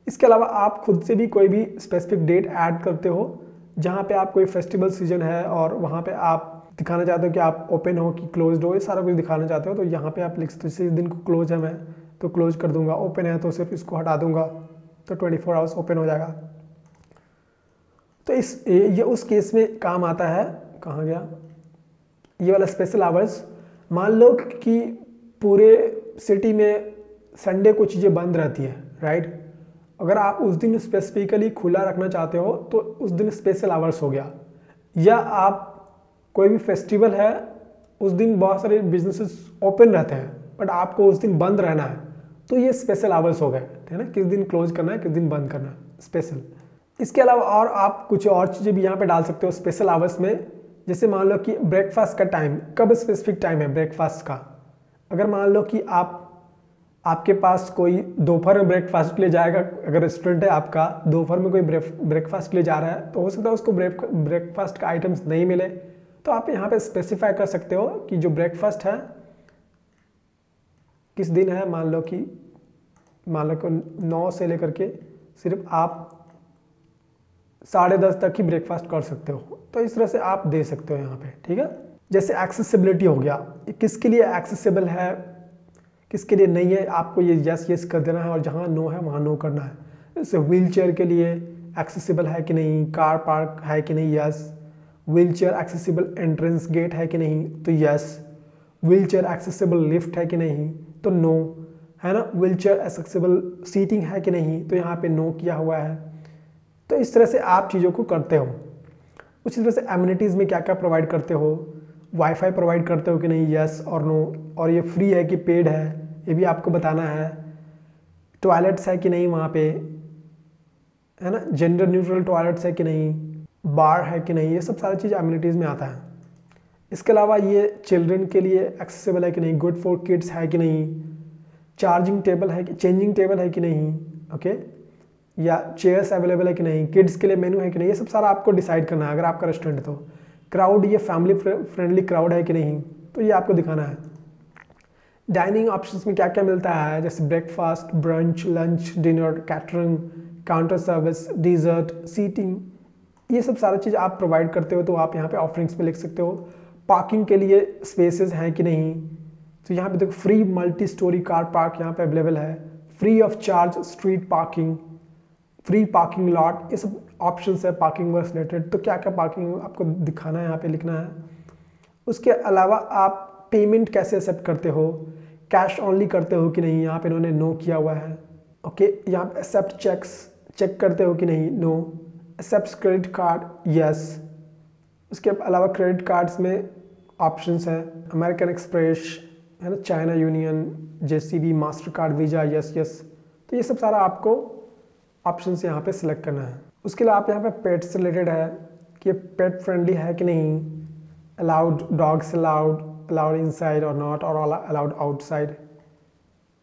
इसके अलावा आप खुद से भी कोई भी स्पेसिफिक डेट ऐड करते हो, जहाँ पे आप कोई फेस्टिवल सीजन है और वहाँ पे आप दिखाना चाहते हो कि आप ओपन हो कि क्लोज्ड हो, ये सारा कुछ दिखाना चाहते हो, तो यहाँ पे आप लिख सकते हो जैसे इस दिन को क्लोज है मैं तो क्लोज कर दूंगा, ओपन है तो सिर्फ इसको हटा दूंगा, तो 24 आवर्स ओपन हो जाएगा। तो ये उस केस में काम आता है। कहाँ गया ये वाला स्पेशल आवर्स। मान लो कि पूरे सिटी में संडे को चीज़ें बंद रहती है, राइट। अगर आप उस दिन स्पेसिफिकली खुला रखना चाहते हो तो उस दिन स्पेशल आवर्स हो गया। या आप कोई भी फेस्टिवल है उस दिन बहुत सारे बिजनेसेस ओपन रहते हैं बट आपको उस दिन बंद रहना है, तो ये स्पेशल आवर्स हो गए, है ना। किस दिन क्लोज करना है, किस दिन बंद करना है, स्पेशल। इसके अलावा और आप कुछ और चीज़ें भी यहाँ पे डाल सकते हो स्पेशल आवर्स में। जैसे मान लो कि ब्रेकफास्ट का टाइम, कब स्पेसिफिक टाइम है ब्रेकफास्ट का, अगर मान लो कि आपके पास कोई दोपहर में ब्रेकफास्ट के लिए जाएगा, अगर रेस्टोरेंट है आपका, दोपहर में कोई ब्रेकफास्ट के लिए जा रहा है, तो हो सकता है उसको ब्रेकफास्ट का आइटम्स नहीं मिले, तो आप यहाँ पे स्पेसिफाई कर सकते हो कि जो ब्रेकफास्ट है किस दिन है। मान लो कि 9 से लेकर के सिर्फ आप 10:30 तक ही ब्रेकफास्ट कर सकते हो। तो इस तरह से आप दे सकते हो यहाँ पे, ठीक है। जैसे एक्सेसिबिलिटी हो गया, किसके लिए एक्सेसिबल है किसके लिए नहीं है, आपको ये यस कर देना है और जहाँ नो है वहाँ नो करना है। जैसे व्हील चेयर के लिए एक्सेसिबल है कि नहीं, कार पार्क है कि नहीं, yes. Wheelchair accessible entrance gate है कि नहीं, तो yes. Wheelchair accessible lift है कि नहीं, तो नो, है ना। व्हील चेयर एक्सेसिबल सीटिंग है कि नहीं, तो यहाँ पे नो किया हुआ है। तो इस तरह से आप चीज़ों को करते हो। उसी तरह से एमिनिटीज़ में क्या क्या प्रोवाइड करते हो, वाईफाई प्रोवाइड करते हो कि नहीं, यस और नो, और ये फ्री है कि पेड है ये भी आपको बताना है। टॉयलेट्स है कि नहीं वहाँ पे, है ना, जेंडर न्यूट्रल टॉयलेट्स है कि नहीं, बार है कि नहीं, ये सब सारी चीज़ एमिनिटीज़ में आता है। इसके अलावा ये चिल्ड्रन के लिए एक्सेसिबल है कि नहीं, गुड फॉर किड्स है कि नहीं, चेंजिंग टेबल है कि नहीं, ओके, या चेयर्स अवेलेबल है कि नहीं, किड्स के लिए मेनू है कि नहीं, ये सब सारा आपको डिसाइड करना है अगर आपका रेस्टोरेंट है तो। क्राउड, ये फैमिली फ्रेंडली क्राउड है कि नहीं, तो ये आपको दिखाना है। डाइनिंग ऑप्शंस में क्या क्या मिलता है, जैसे breakfast, brunch, lunch, dinner, catering, counter service, dessert, seating, ये सब सारा चीज़ आप प्रोवाइड करते हो, तो आप यहाँ पे ऑफरिंग्स में लिख सकते हो। पार्किंग के लिए स्पेसेस हैं कि नहीं, तो यहाँ पे देखो free multi storey car park यहाँ पे अवेलेबल है, free of charge street parking, free parking lot, ये सब ऑप्शंस है पार्किंग वर्क रिलेटेड। तो क्या क्या पार्किंग आपको दिखाना है, यहाँ पे लिखना है। उसके अलावा आप पेमेंट कैसे एक्सेप्ट करते हो, कैश ऑनली करते हो कि नहीं, यहाँ पे इन्होंने नो किया हुआ है, ओके। यहाँ पे एक्सेप्ट चेक करते हो कि नहीं, no. Accept credit card, yes. उसके अलावा क्रेडिट कार्ड्स में ऑप्शंस है, अमेरिकन एक्सप्रेस, है ना, China Union, JCB, Mastercard, Visa, yes. तो ये सब सारा आपको ऑप्शंस यहाँ पे सिलेक्ट करना है। उसके लिए आप यहाँ पे पेट से रिलेटेड है कि पेट फ्रेंडली है कि नहीं, अलाउड डॉग्स, अलाउड इनसाइड और नॉट, और allowed outside,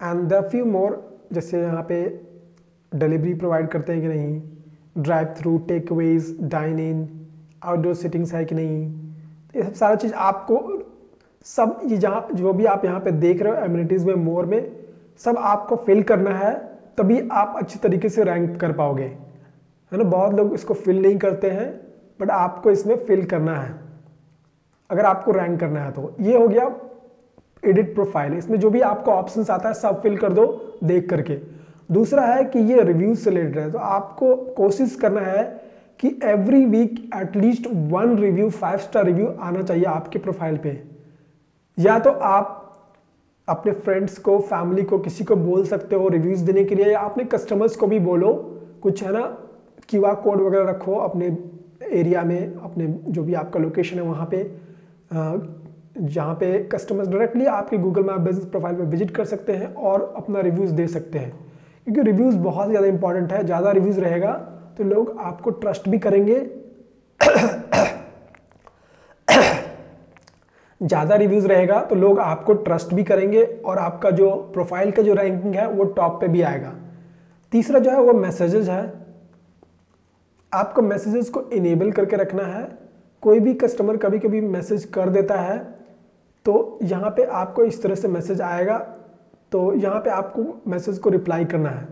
and there few more. जैसे यहाँ पे डिलीवरी प्रोवाइड करते हैं कि नहीं, drive through, take aways, dine in, outdoor sittings है कि नहीं, तो ये सब सारा चीज़ आपको सब ये जहाँ जो भी आप यहाँ पे देख रहे हो एमिनिटीज़ में, मोर में, सब आपको फिल करना है, तभी आप अच्छी तरीके से रैंक कर पाओगे, है ना। बहुत लोग इसको फिल नहीं करते हैं, बट आपको इसमें फिल करना है अगर आपको रैंक करना है। तो ये हो गया एडिट प्रोफाइल, इसमें जो भी आपको ऑप्शंस आता है सब फिल कर दो देख करके। दूसरा है कि ये रिव्यूज से रिलेटेड है, तो आपको कोशिश करना है कि every week at least 1 review, 5 star review आना चाहिए आपके प्रोफाइल पे। या तो आप अपने फ्रेंड्स को, फैमिली को, किसी को बोल सकते हो रिव्यूज देने के लिए, या अपने कस्टमर्स को भी बोलो कुछ, है ना, QR कोड वगैरह रखो अपने एरिया में, अपने जो भी आपका लोकेशन है वहाँ पे, जहाँ पे कस्टमर्स डायरेक्टली आपके गूगल मैप बिजनेस प्रोफाइल पे विजिट कर सकते हैं और अपना रिव्यूज़ दे सकते हैं। क्योंकि रिव्यूज़ बहुत ज़्यादा इंपॉर्टेंट है, ज़्यादा रिव्यूज़ रहेगा तो लोग आपको ट्रस्ट भी करेंगे ज़्यादा रिव्यूज़ रहेगा तो लोग आपको ट्रस्ट भी करेंगे और आपका जो प्रोफाइल का जो रैंकिंग है वो टॉप पे भी आएगा। तीसरा जो है वो मैसेजेस है, आपको मैसेजेस को इनेबल करके रखना है। कोई भी कस्टमर कभी कभी मैसेज कर देता है तो यहाँ पे आपको इस तरह से मैसेज आएगा, तो यहाँ पे आपको मैसेज को रिप्लाई करना है।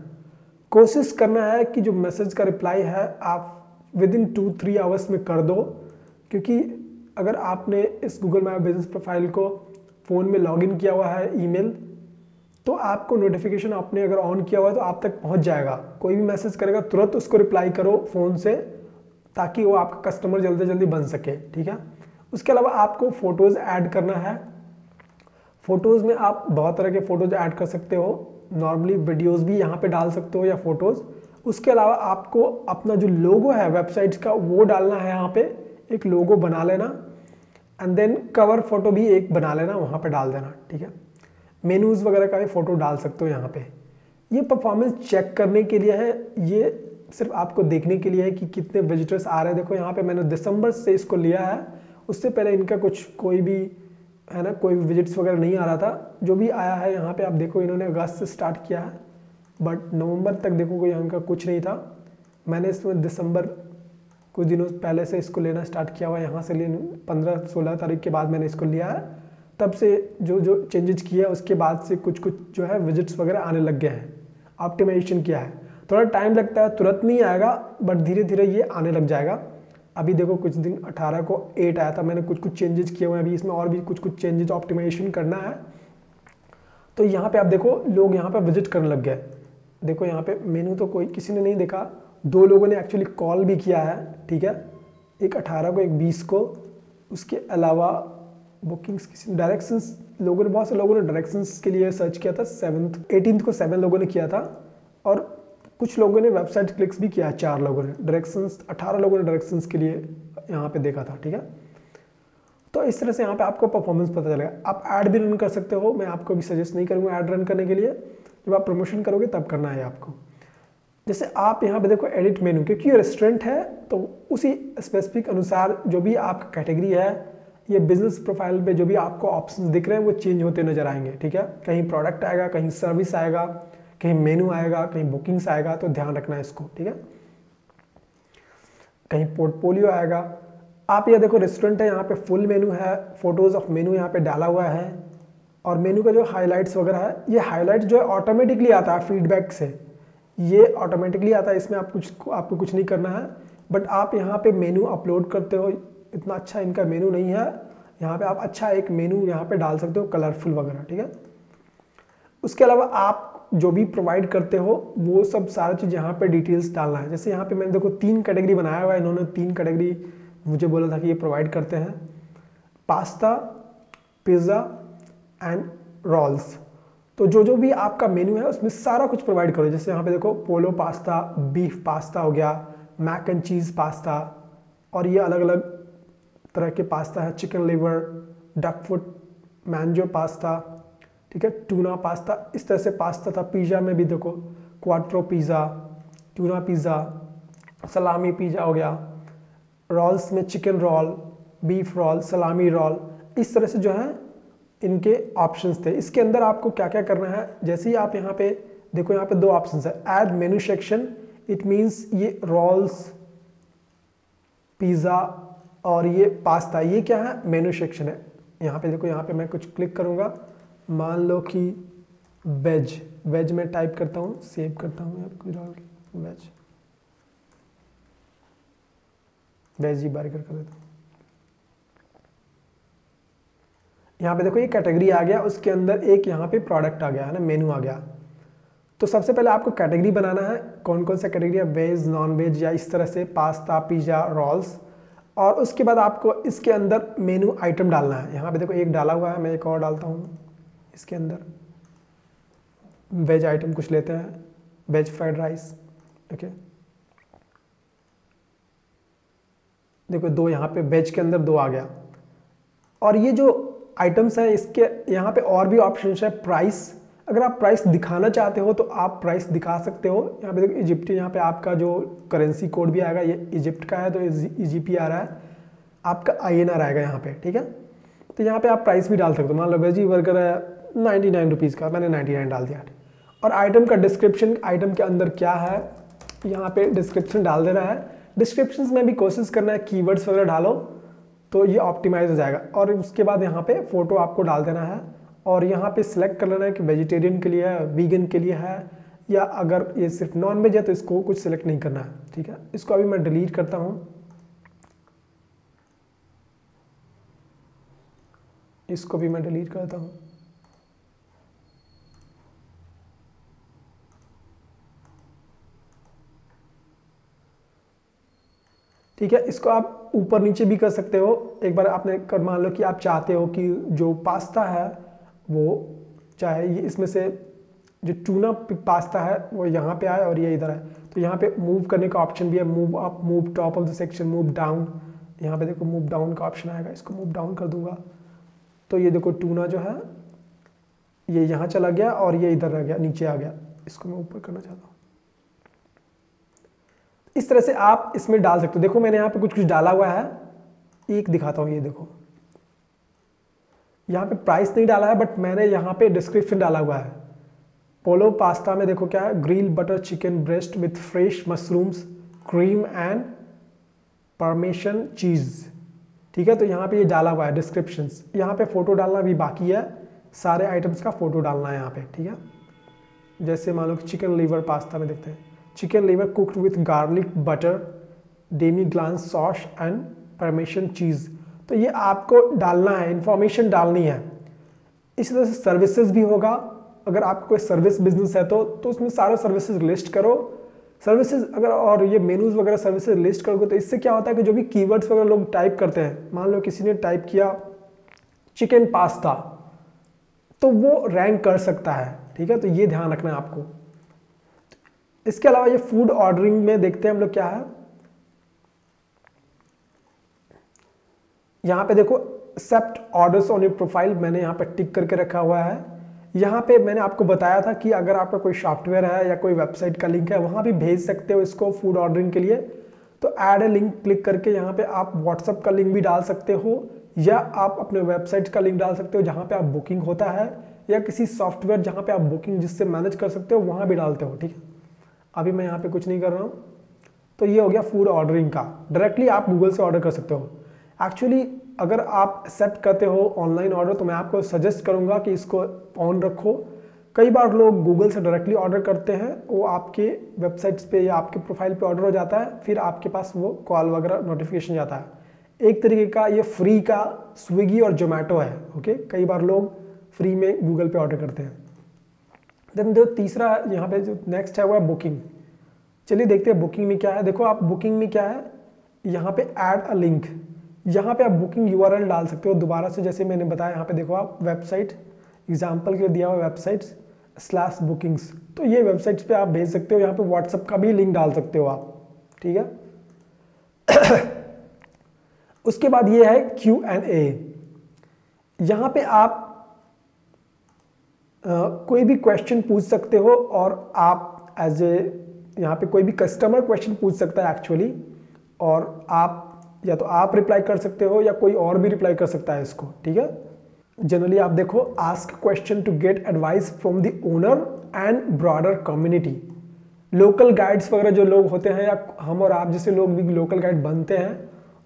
कोशिश करना है कि जो मैसेज का रिप्लाई है आप विदिन 2-3 आवर्स में कर दो, क्योंकि अगर आपने इस गूगल मैप बिजनेस प्रोफाइल को फ़ोन में लॉगिन किया हुआ है ईमेल, तो आपको नोटिफिकेशन आपने अगर ऑन किया हुआ है तो आप तक पहुंच जाएगा। कोई भी मैसेज करेगा तुरंत उसको रिप्लाई करो फ़ोन से, ताकि वो आपका कस्टमर जल्दी जल्दी बन सके, ठीक है। उसके अलावा आपको फ़ोटोज़ ऐड करना है। फ़ोटोज़ में आप बहुत तरह के फ़ोटोज़ ऐड कर सकते हो, नॉर्मली वीडियोज़ भी यहाँ पे डाल सकते हो या फ़ोटोज़। उसके अलावा आपको अपना जो लोगो है वेबसाइट्स का वो डालना है, यहाँ पे एक लोगो बना लेना, एंड देन कवर फोटो भी एक बना लेना, वहाँ पे डाल देना, ठीक है। मेनूज़ वगैरह का भी फ़ोटो डाल सकते हो यहाँ पे। ये परफॉर्मेंस चेक करने के लिए है, ये सिर्फ आपको देखने के लिए है कि कितने विजिटर्स आ रहे हैं। देखो यहाँ पे मैंने दिसंबर से इसको लिया है, उससे पहले इनका कोई भी है ना, कोई विजिट्स वगैरह नहीं आ रहा था। जो भी आया है यहाँ पे आप देखो इन्होंने अगस्त से स्टार्ट किया है, बट नवंबर तक देखो कोई यहाँ का कुछ नहीं था। मैंने इसमें दिसंबर कुछ दिनों पहले से इसको लेना स्टार्ट किया हुआ है, यहाँ से 15-16 तारीख के बाद मैंने इसको लिया है। तब से जो जो चेंजेस किया है उसके बाद से कुछ कुछ जो है विजिट्स वगैरह आने लग गए हैं, ऑप्टिमाइजेशन किया है। थोड़ा टाइम लगता है, तुरंत नहीं आएगा, बट धीरे धीरे ये आने लग जाएगा। अभी देखो कुछ दिन 18 को 8 आया था, मैंने कुछ कुछ चेंजेस किए हुए हैं, अभी इसमें और भी कुछ कुछ चेंजेस ऑप्टिमाइजेशन करना है। तो यहाँ पे आप देखो लोग यहाँ पे विजिट करने लग गए। देखो यहाँ पे मेनू तो कोई किसी ने नहीं देखा, 2 लोगों ने एक्चुअली कॉल भी किया है, ठीक है, एक 18 को एक 20 को। उसके अलावा बुकिंग्स किसी डायरेक्शंस लोगों ने, बहुत से लोगों ने डायरेक्शंस के लिए सर्च किया था। 18 को 7 लोगों ने किया था, और कुछ लोगों ने वेबसाइट क्लिक्स भी किया है, 4 लोगों ने। डायरेक्शंस 18 लोगों ने डायरेक्शंस के लिए यहाँ पे देखा था, ठीक है। तो इस तरह से यहाँ पे आपको परफॉर्मेंस पता चलेगा। आप ऐड भी रन कर सकते हो, मैं आपको भी सजेस्ट नहीं करूँगा ऐड रन करने के लिए, जब आप प्रमोशन करोगे तब करना है आपको। जैसे आप यहाँ पे देखो एडिट मेनू, क्योंकि ये रेस्टोरेंट है तो उसी स्पेसिफिक अनुसार जो भी आपका कैटेगरी है, ये बिजनेस प्रोफाइल पे जो भी आपको ऑप्शंस दिख रहे हैं वो चेंज होते नजर आएंगे, ठीक है। कहीं प्रोडक्ट आएगा, कहीं सर्विस आएगा, कहीं मेनू आएगा, कहीं बुकिंग्स आएगा, तो ध्यान रखना है इसको, ठीक है। कहीं पोर्टफोलियो आएगा। आप ये देखो रेस्टोरेंट है, यहाँ पे फुल मेनू है, फोटोज ऑफ मेनू यहाँ पे डाला हुआ है, और मेनू का जो हाईलाइट्स वगैरह है, ये हाईलाइट जो है ऑटोमेटिकली आता है फीडबैक से, ये ऑटोमेटिकली आता है, इसमें आपको कुछ नहीं करना है। बट आप यहाँ पे मेनू अपलोड करते हो, इतना अच्छा इनका मेनू नहीं है, यहाँ पे आप अच्छा एक मेनू यहाँ पे डाल सकते हो कलरफुल वगैरह, ठीक है। उसके अलावा आप जो भी प्रोवाइड करते हो वो सब सारा चीज़ यहाँ पे डिटेल्स डालना है। जैसे यहाँ पे मैंने देखो 3 कैटेगरी बनाया हुआ है, इन्होंने 3 कैटेगरी मुझे बोला था कि ये प्रोवाइड करते हैं, पास्ता, पिज़्ज़ा एंड रोल्स। तो जो जो भी आपका मेन्यू है उसमें सारा कुछ प्रोवाइड करो। जैसे यहाँ पे देखो पोलो पास्ता, बीफ पास्ता हो गया, मैक एंड चीज़ पास्ता, और ये अलग अलग तरह के पास्ता है, चिकन लिवर, डक फुट, मैंजो पास्ता, ठीक है, टूना पास्ता, इस तरह से पास्ता था। पिज़्ज़ा में भी देखो क्वाट्रो पिज़्ज़ा, टूना पिज़्ज़ा, सलामी पिज़्ज़ा हो गया, रोल्स में चिकन रोल, बीफ रोल, सलामी रोल, इस तरह से जो है इनके ऑप्शंस थे। इसके अंदर आपको क्या क्या करना है, जैसे ही आप यहाँ पे देखो, यहाँ पे 2 ऑप्शंस है, add menu section, it means ये रोल्स, पिज़्ज़ा और ये पास्ता, ये क्या है, मेनू सेक्शन है। यहाँ पे देखो, यहाँ पे मैं कुछ क्लिक करूँगा, मान लो कि वेज में टाइप करता हूँ, सेव करता हूँ वेज ही बर्गर कर देता हूँ। यहाँ पे देखो ये कैटेगरी आ गया, उसके अंदर एक यहाँ पे प्रोडक्ट आ गया है ना, मेनू आ गया। तो सबसे पहले आपको कैटेगरी बनाना है, कौन कौन सा कैटेगरी है, वेज, नॉन वेज, या इस तरह से पास्ता, पिज़्ज़ा, रोल्स। और उसके बाद आपको इसके अंदर मेनू आइटम डालना है। यहाँ पे देखो एक डाला हुआ है, मैं एक और डालता हूँ इसके अंदर, वेज आइटम कुछ लेते हैं, वेज फ्राइड राइस, ओके। देखो 2 यहाँ पे वेज के अंदर 2 आ गया। और ये जो आइटम्स है इसके यहाँ पे और भी ऑप्शन है, प्राइस, अगर आप प्राइस दिखाना चाहते हो तो आप प्राइस दिखा सकते हो। यहाँ पे देखो इजिप्ट, यहाँ पे आपका जो करेंसी कोड भी आएगा, ये इजिप्ट का है तो EGP आ रहा है, आपका INR आएगा यहाँ पे, ठीक है। तो यहाँ पे आप प्राइस भी डाल सकते हो, मान लो वेजी बर्गर है 99 रुपीज़ का, मैंने 99 डाल दिया। और आइटम का डिस्क्रिप्शन, आइटम के अंदर क्या है यहाँ पे डिस्क्रिप्शन डाल देना है। डिस्क्रिप्शन में भी कोशिश करना है कीवर्ड्स वगैरह डालो तो ये ऑप्टिमाइज हो जाएगा। और उसके बाद यहाँ पे फोटो आपको डाल देना है, और यहाँ पे सिलेक्ट कर लेना है कि वेजिटेरियन के लिए है, वीगन के लिए है, या अगर ये सिर्फ नॉन वेज है तो इसको कुछ सिलेक्ट नहीं करना है, ठीक है। इसको अभी मैं डिलीट करता हूँ, इसको भी मैं डिलीट करता हूँ। ठीक है, इसको आप ऊपर नीचे भी कर सकते हो। एक बार आपने कर, मान लो कि आप चाहते हो कि जो पास्ता है वो चाहे ये इसमें से जो टूना पास्ता है वो यहाँ पे आए और ये इधर आए, तो यहाँ पे मूव करने का ऑप्शन भी है, move up, move top of the section, move down. यहाँ पे देखो मूव डाउन का ऑप्शन आएगा, इसको मूव डाउन कर दूंगा तो ये देखो टूना जो है ये यहाँ चला गया और ये इधर रह गया, नीचे आ गया। इसको मैं ऊपर करना चाहता हूँ। इस तरह से आप इसमें डाल सकते हो। देखो मैंने यहाँ पे कुछ कुछ डाला हुआ है, एक दिखाता हूँ, ये देखो यहाँ पे प्राइस नहीं डाला है, बट मैंने यहाँ पे डिस्क्रिप्शन डाला हुआ है। पोलो पास्ता में देखो क्या है, grill butter chicken breast with fresh mushrooms cream and parmesan cheese. ठीक है, तो यहाँ पे ये डाला हुआ है डिस्क्रिप्शन। यहाँ पे फोटो डालना भी बाकी है, सारे आइटम्स का फोटो डालना है यहाँ पे। ठीक है, जैसे मान लो चिकन लीवर पास्ता में देखते हैं, chicken liver cooked with garlic butter demi glace sauce and parmesan cheese. तो ये आपको डालना है, इंफॉर्मेशन डालनी है। इसी तरह से सर्विसेज भी होगा। अगर आपको कोई सर्विस बिजनेस है तो उसमें सारे सर्विसेज लिस्ट करो। सर्विसेज अगर और ये मेनूज वगैरह सर्विसेज लिस्ट करोगे तो इससे क्या होता है कि जो भी कीवर्ड्स वगैरह लोग टाइप करते हैं, मान लो किसी ने टाइप किया चिकन पास्ता, तो वो रैंक कर सकता है। ठीक है, तो ये ध्यान रखना है आपको। इसके अलावा ये फूड ऑर्डरिंग में देखते हैं हम लोग क्या है। यहाँ पे देखो accept orders on your profile, मैंने यहाँ पे टिक करके रखा हुआ है। यहाँ पे मैंने आपको बताया था कि अगर आपका कोई सॉफ्टवेयर है या कोई वेबसाइट का लिंक है, वहाँ भी भेज सकते हो इसको फूड ऑर्डरिंग के लिए। तो ऐड ए लिंक क्लिक करके यहाँ पे आप व्हाट्सअप का लिंक भी डाल सकते हो, या आप अपने वेबसाइट का लिंक डाल सकते हो जहाँ पे आप बुकिंग होता है, या किसी सॉफ्टवेयर जहाँ पे आप बुकिंग जिससे मैनेज कर सकते हो वहाँ भी डालते हो। ठीक है, अभी मैं यहाँ पे कुछ नहीं कर रहा हूँ। तो ये हो गया फूड ऑर्डरिंग का, डायरेक्टली आप गूगल से ऑर्डर कर सकते हो। एक्चुअली अगर आप एक्सेप्ट करते हो ऑनलाइन ऑर्डर तो मैं आपको सजेस्ट करूंगा कि इसको ऑन रखो। कई बार लोग गूगल से डायरेक्टली ऑर्डर करते हैं, वो आपके वेबसाइट्स पे या आपके प्रोफाइल पे ऑर्डर हो जाता है, फिर आपके पास वो कॉल वगैरह नोटिफिकेशन जाता है। एक तरीके का ये फ्री का स्विगी और जोमेटो है। ओके, कई बार लोग फ्री में गूगल पे ऑर्डर करते हैं। देन जो तीसरा यहाँ पे जो नेक्स्ट है वो है बुकिंग। चलिए देखते हैं बुकिंग में क्या है। देखो आप बुकिंग में क्या है, यहाँ पे ऐड अ लिंक, यहाँ पे आप बुकिंग यूआरएल डाल सकते हो दोबारा से, जैसे मैंने बताया। यहाँ पे देखो आप वेबसाइट एग्जाम्पल के लिए दिया हुआ वेबसाइट्स /bookings, तो ये वेबसाइट्स पे आप भेज सकते हो। यहाँ पे व्हाट्सएप का भी लिंक डाल सकते हो आप। ठीक है उसके बाद ये है Q&A। यहाँ पे आप कोई भी क्वेश्चन पूछ सकते हो, और आप एज ए यहाँ पे कोई भी कस्टमर क्वेश्चन पूछ सकता है एक्चुअली, और आप या तो आप रिप्लाई कर सकते हो या कोई और भी रिप्लाई कर सकता है इसको। ठीक है, जनरली आप देखो ask question to get advice from the owner and broader community. Local guides वगैरह जो लोग होते हैं, या हम और आप जैसे लोग भी लोकल गाइड बनते हैं,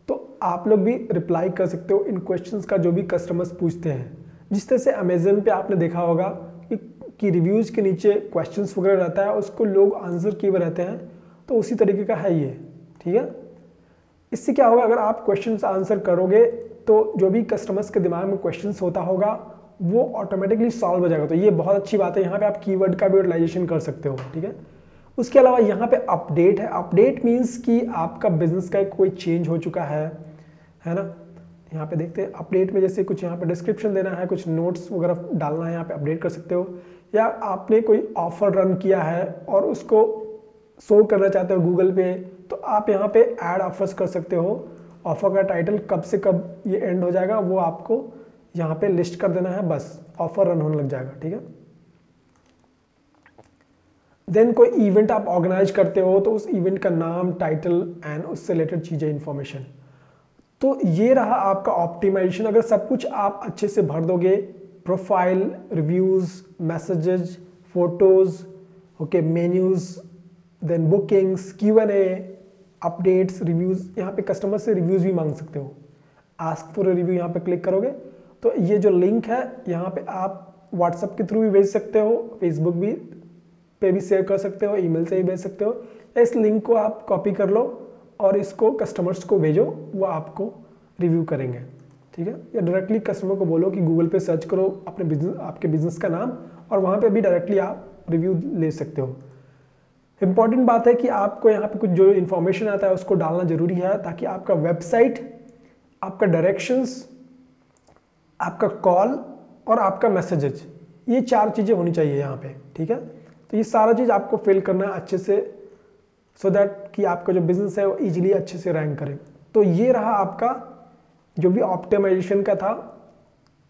तो आप लोग भी रिप्लाई कर सकते हो इन क्वेश्चंस का जो भी कस्टमर्स पूछते हैं। जिस तरह से अमेजन पे आपने देखा होगा कि रिव्यूज़ के नीचे क्वेश्चंस वगैरह रहता है, उसको लोग आंसर किए हुए रहते हैं, तो उसी तरीके का है ये। ठीक है, इससे क्या होगा, अगर आप क्वेश्चंस आंसर करोगे तो जो भी कस्टमर्स के दिमाग में क्वेश्चंस होता होगा वो ऑटोमेटिकली सॉल्व हो जाएगा। तो ये बहुत अच्छी बात है, यहाँ पे आप कीवर्ड का भी यूटिलाइजेशन कर सकते हो। ठीक है, उसके अलावा यहाँ पे अपडेट है। अपडेट मीन्स कि आपका बिजनेस का कोई चेंज हो चुका है ना। यहाँ पे देखते हैं अपडेट में, जैसे कुछ यहाँ पे डिस्क्रिप्शन देना है, कुछ नोट्स वगैरह डालना है, यहाँ पे अपडेट कर सकते हो। या आपने कोई ऑफर रन किया है और उसको शो करना चाहते हो गूगल पे, तो आप यहाँ पे ऐड ऑफर्स कर सकते हो। ऑफर का टाइटल कब से कब ये एंड हो जाएगा वो आपको यहाँ पे लिस्ट कर देना है, बस ऑफर रन होने लग जाएगा। ठीक है, देन कोई इवेंट आप ऑर्गेनाइज करते हो तो उस इवेंट का नाम, टाइटल एंड उससे रिलेटेड चीज़ें, इंफॉर्मेशन। तो ये रहा आपका ऑप्टिमाइजेशन। अगर सब कुछ आप अच्छे से भर दोगे, profile, reviews, messages, photos, okay, menus, then bookings, Q&A, updates, reviews, यहाँ पे कस्टमर से रिव्यूज़ भी मांग सकते हो। आस्क फॉर रिव्यू यहाँ पे क्लिक करोगे तो ये जो लिंक है यहाँ पे आप व्हाट्सएप के थ्रू भी भेज सकते हो, फेसबुक भी पे भी शेयर कर सकते हो, ईमेल से भी भेज सकते हो, या इस लिंक को आप कॉपी कर लो और इसको कस्टमर्स को भेजो, वो आपको रिव्यू करेंगे। ठीक है, या डायरेक्टली कस्टमर को बोलो कि गूगल पे सर्च करो अपने बिजनेस, आपके बिजनेस का नाम, और वहाँ पे भी डायरेक्टली आप रिव्यू ले सकते हो। इंपॉर्टेंट बात है कि आपको यहाँ पे कुछ जो इन्फॉर्मेशन आता है उसको डालना जरूरी है, ताकि आपका वेबसाइट, आपका डायरेक्शंस, आपका कॉल और आपका मैसेजेज, ये 4 चीज़ें होनी चाहिए यहाँ पे। ठीक है, तो ये सारा चीज़ आपको फिल करना है अच्छे से, सो दैट कि आपका जो बिजनेस है वो इजीली अच्छे से रैंक करे। तो ये रहा आपका जो भी ऑप्टिमाइजेशन का था,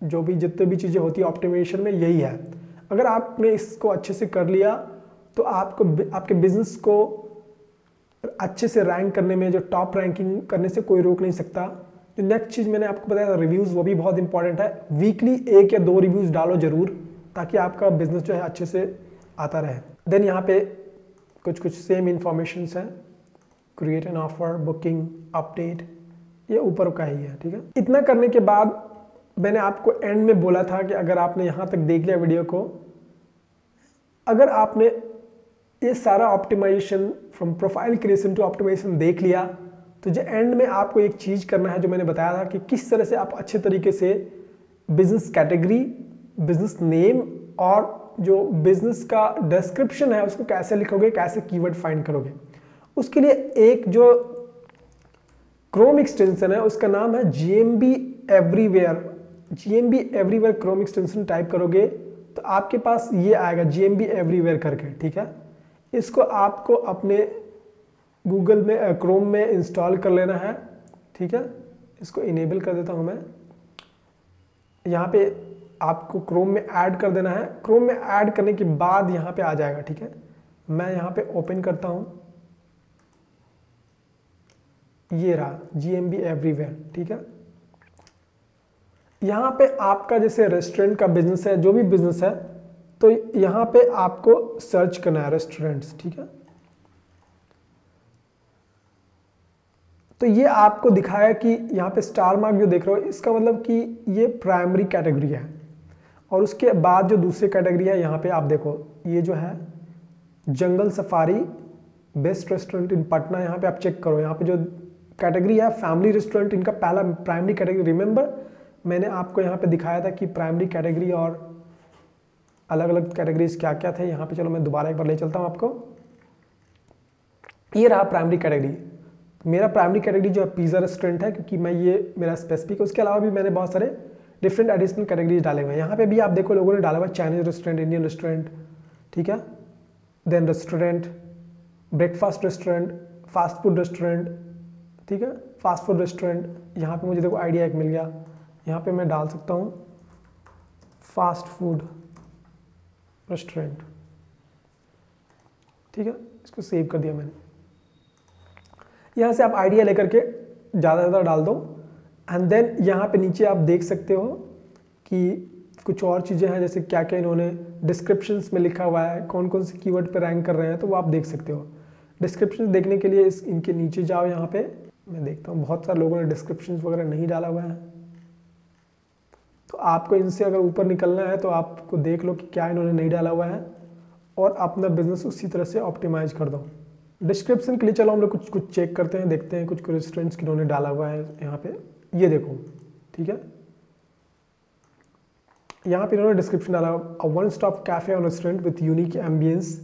जो भी जितने भी चीज़ें होती है ऑप्टिमाइजेशन में, यही है। अगर आपने इसको अच्छे से कर लिया तो आपको आपके बिजनेस को अच्छे से रैंक करने में, जो टॉप रैंकिंग करने से कोई रोक नहीं सकता। जो नेक्स्ट चीज़ मैंने आपको बताया था रिव्यूज़, वो भी बहुत इंपॉर्टेंट है। वीकली 1 या 2 रिव्यूज़ डालो जरूर, ताकि आपका बिजनेस जो है अच्छे से आता रहे। देन यहाँ पे कुछ सेम इंफॉर्मेशन हैं, create an offer, booking, update, ये ऊपर का ही है, ठीक है। इतना करने के बाद मैंने आपको एंड में बोला था कि अगर आपने यहाँ तक देख लिया वीडियो को, अगर आपने ये सारा optimisation from profile creation to optimisation देख लिया, तो जो एंड में आपको एक चीज़ करना है जो मैंने बताया था कि किस तरह से आप अच्छे तरीके से बिजनेस कैटेगरी, बिजनेस नेम और जो बिजनेस का डिस्क्रिप्शन है उसको कैसे लिखोगे, कैसे कीवर्ड फाइंड करोगे। उसके लिए एक जो क्रोम एक्सटेंशन है उसका नाम है GMB everywhere. GMB everywhere Chrome extension type करोगे तो आपके पास ये आएगा GMB एवरीवेयर करके, ठीक है। इसको आपको अपने गूगल में क्रोम में इंस्टॉल कर लेना है, ठीक है। इसको इनेबल कर देता हूँ मैं। यहाँ पे आपको क्रोम में ऐड कर देना है। क्रोम में ऐड करने के बाद यहाँ पे आ जाएगा, ठीक है। मैं यहाँ पे ओपन करता हूँ, ये रहा GMB एवरीवेयर, ठीक है। यहाँ पे आपका जैसे रेस्टोरेंट का बिजनेस है, जो भी बिजनेस है, तो यहाँ पे आपको सर्च करना है रेस्टोरेंट्स, ठीक है। तो ये आपको दिखाया कि यहाँ पे स्टार मार्क जो देख रहे हो, इसका मतलब कि ये प्राइमरी कैटेगरी है। और उसके बाद जो दूसरी कैटेगरी है, यहाँ पे आप देखो, ये जो है jungle safari best restaurant in Patna, यहाँ पे आप चेक करो। यहाँ पे जो कैटेगरी है फैमिली रेस्टोरेंट, इनका पहला प्राइमरी कैटेगरी। रिमेंबर मैंने आपको यहाँ पे दिखाया था कि प्राइमरी कैटेगरी और अलग अलग कैटेगरीज क्या क्या थे। यहाँ पे चलो मैं दोबारा एक बार ले चलता हूँ आपको। ये रहा प्राइमरी कैटेगरी। मेरा प्राइमरी कैटेगरी जो है पिज़्ज़ा रेस्टोरेंट है, क्योंकि मैं ये मेरा स्पेसिफिक है। उसके अलावा भी मैंने बहुत सारे डिफरेंट एडिशनल कैटेगरीज डाले हुए हैं। यहाँ पे भी आप देखो लोगों ने डाला हुआ है चाइनीज रेस्टोरेंट, इंडियन रेस्टोरेंट, ठीक है। Then restaurant, breakfast restaurant, fast food restaurant, ठीक है, फास्ट फूड रेस्टोरेंट। यहाँ पे मुझे देखो आइडिया एक मिल गया। यहाँ पे मैं डाल सकता हूँ फास्ट फूड रेस्टोरेंट, ठीक है। इसको सेव कर दिया मैंने। यहाँ से आप आइडिया लेकर के ज़्यादा से ज़्यादा डाल दो। एंड देन यहाँ पे नीचे आप देख सकते हो कि कुछ और चीज़ें हैं, जैसे क्या क्या इन्होंने डिस्क्रिप्शंस में लिखा हुआ है, कौन कौन से कीवर्ड पे रैंक कर रहे हैं, तो वो आप देख सकते हो। डिस्क्रिप्शन देखने के लिए इनके नीचे जाओ। यहाँ पे मैं देखता हूँ बहुत सारे लोगों ने डिस्क्रिप्शन वगैरह नहीं डाला हुआ है, तो आपको इनसे अगर ऊपर निकलना है तो आपको देख लो कि क्या इन्होंने नहीं डाला हुआ है और अपना बिजनेस उसी तरह से ऑप्टिमाइज कर दो। डिस्क्रिप्शन के लिए चलो हम लोग कुछ चेक करते हैं, देखते हैं कुछ रेस्टोरेंट्स किन्होंने डाला हुआ है। यहाँ पे ये देखो, ठीक है। यहाँ पे इन्होंने डिस्क्रिप्शन डाला, अ वन स्टॉप कैफे और restaurant with unique ambience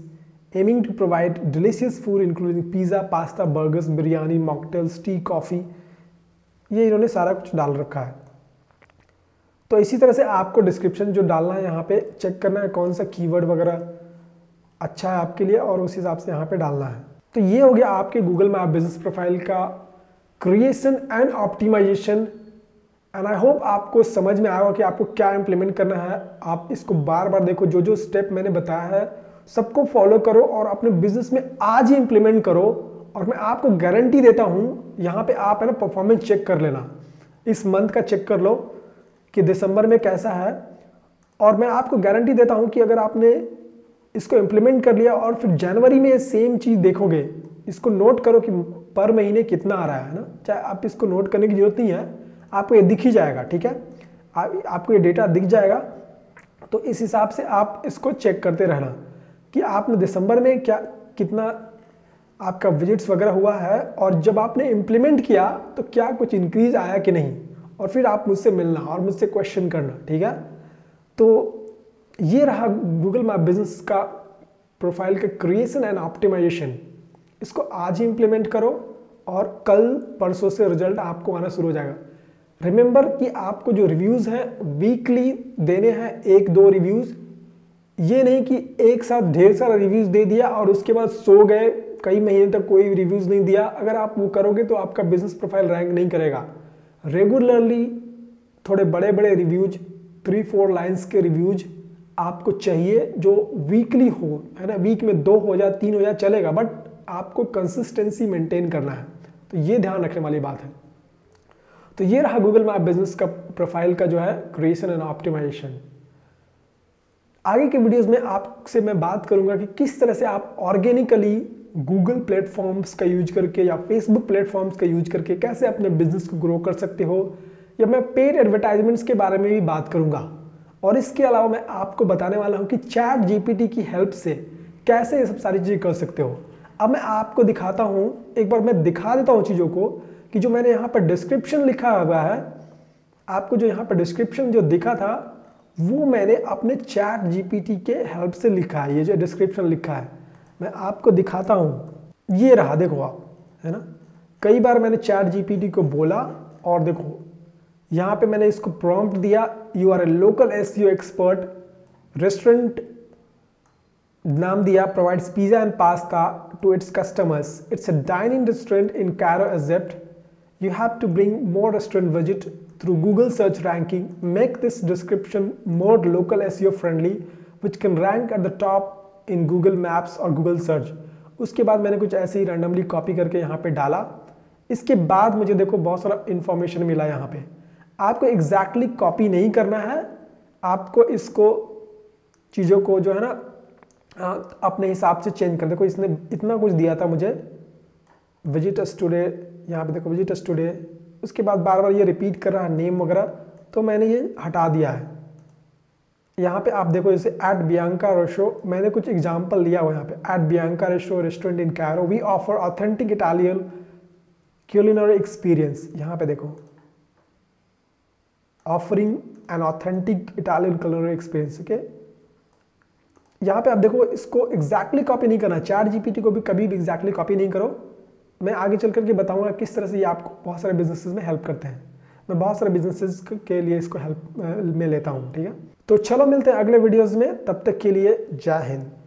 aiming to provide delicious food including pizza, pasta, burgers, biryani, mocktails, tea, coffee. ये इन्होंने सारा कुछ डाल रखा है। तो इसी तरह से आपको डिस्क्रिप्शन जो डालना है यहाँ पे चेक करना है कौन सा कीवर्ड वगैरह अच्छा है आपके लिए और उस हिसाब से यहाँ पे डालना है। तो ये हो गया आपके गूगल मैप बिजनेस प्रोफाइल का creation and optimisation. And I hope आपको समझ में आएगा कि आपको क्या इंप्लीमेंट करना है। आप इसको बार बार देखो, जो जो स्टेप मैंने बताया है सबको फॉलो करो और अपने बिजनेस में आज ही इंप्लीमेंट करो। और मैं आपको गारंटी देता हूँ, यहाँ पे आप है ना परफॉर्मेंस चेक कर लेना, इस मंथ का चेक कर लो कि दिसंबर में कैसा है। और मैं आपको गारंटी देता हूँ कि अगर आपने इसको इम्प्लीमेंट कर लिया और फिर जनवरी में सेम चीज़ देखोगे, इसको नोट करो कि पर महीने कितना आ रहा है ना, चाहे आप इसको नोट करने की जरूरत नहीं है, आपको ये दिख ही जाएगा, ठीक है। आपको ये डेटा दिख जाएगा। तो इस हिसाब से आप इसको चेक करते रहना कि आपने दिसंबर में क्या कितना आपका विजिट्स वगैरह हुआ है और जब आपने इम्प्लीमेंट किया तो क्या कुछ इंक्रीज आया कि नहीं। और फिर आप मुझसे मिलना और मुझसे क्वेश्चन करना, ठीक है। तो ये रहा गूगल मैप बिजनेस का प्रोफाइल का क्रिएशन एंड ऑप्टिमाइजेशन। इसको आज ही इंप्लीमेंट करो और कल परसों से रिजल्ट आपको आना शुरू हो जाएगा। रिमेंबर कि आपको जो रिव्यूज़ हैं वीकली देने हैं, 1-2 रिव्यूज़। ये नहीं कि एक साथ ढेर सारा रिव्यूज़ दे दिया और उसके बाद सो गए, कई महीने तक कोई रिव्यूज़ नहीं दिया। अगर आप वो करोगे तो आपका बिजनेस प्रोफाइल रैंक नहीं करेगा। रेगुलरली थोड़े बड़े बड़े रिव्यूज, 3-4 लाइन्स के रिव्यूज आपको चाहिए जो वीकली हो, है ना। वीक में 2 हो जाए 3 हो जाए चलेगा, बट आपको कंसिस्टेंसी मेंटेन करना है। तो ये ध्यान रखने वाली बात है। तो ये रहा गूगल मैप बिजनेस का प्रोफाइल का जो है क्रिएशन एंड ऑप्टिमाइजेशन। आगे के वीडियोस में आपसे मैं बात करूंगा कि किस तरह से आप ऑर्गेनिकली गूगल प्लेटफॉर्म्स का यूज करके या फेसबुक प्लेटफॉर्म्स का यूज करके कैसे अपने बिजनेस को ग्रो कर सकते हो, या मैं पेड एडवर्टाइजमेंट्स के बारे में भी बात करूंगा। और इसके अलावा मैं आपको बताने वाला हूं कि चैट जीपीटी की हेल्प से कैसे ये सब सारी चीज़ें कर सकते हो। अब मैं आपको दिखाता हूं, एक बार मैं दिखा देता हूं चीज़ों को कि जो मैंने यहाँ पर डिस्क्रिप्शन लिखा हुआ है, आपको जो यहाँ पर डिस्क्रिप्शन जो दिखा था वो मैंने अपने चैट जीपीटी के हेल्प से लिखा है। ये जो डिस्क्रिप्शन लिखा है मैं आपको दिखाता हूँ, ये रहा, देखो आप, है ना। कई बार मैंने चैट जीपीटी को बोला और देखो यहाँ पे मैंने इसको प्रॉम्प्ट दिया, you are a local SEO expert restaurant, नाम दिया, provides pizza and pasta to its customers, it's a dining restaurant in Cairo Egypt, you have to bring more restaurant visit through Google search ranking, make this description more local SEO friendly which can rank at the top in Google Maps और Google search। उसके बाद मैंने कुछ ऐसे ही randomly copy करके यहाँ पे डाला। इसके बाद मुझे देखो बहुत सारा इन्फॉर्मेशन मिला। यहाँ पे आपको एग्जैक्टली कॉपी नहीं करना है, आपको इसको चीज़ों को जो है ना अपने हिसाब से चेंज कर। देखो इसने इतना कुछ दिया था मुझे, विजिट अस टुडे, यहाँ पे देखो विजिट अस टुडे, उसके बाद बार बार ये रिपीट कर रहा है नेम वगैरह, तो मैंने ये हटा दिया है। यहाँ पे आप देखो जैसे एट बियांका रेस्टो, मैंने कुछ एग्जांपल लिया हुआ यहाँ पे, at Bianca resto restaurant in Cairo, we offer authentic Italian culinary experience. यहाँ पे देखो offering an authentic Italian culinary experience. Okay, यहाँ पे आप देखो इसको एग्जैक्टली कॉपी नहीं करना, चैट जीपीटी को भी कभी भी एग्जैक्टली कॉपी नहीं करो। मैं आगे चल करके बताऊंगा किस तरह से ये आपको बहुत सारे बिजनेसेस में हेल्प करते हैं। मैं बहुत सारे बिजनेसेस के लिए इसको हेल्प में लेता हूँ, ठीक है। तो चलो मिलते हैं अगले वीडियोस में, तब तक के लिए जय हिंद।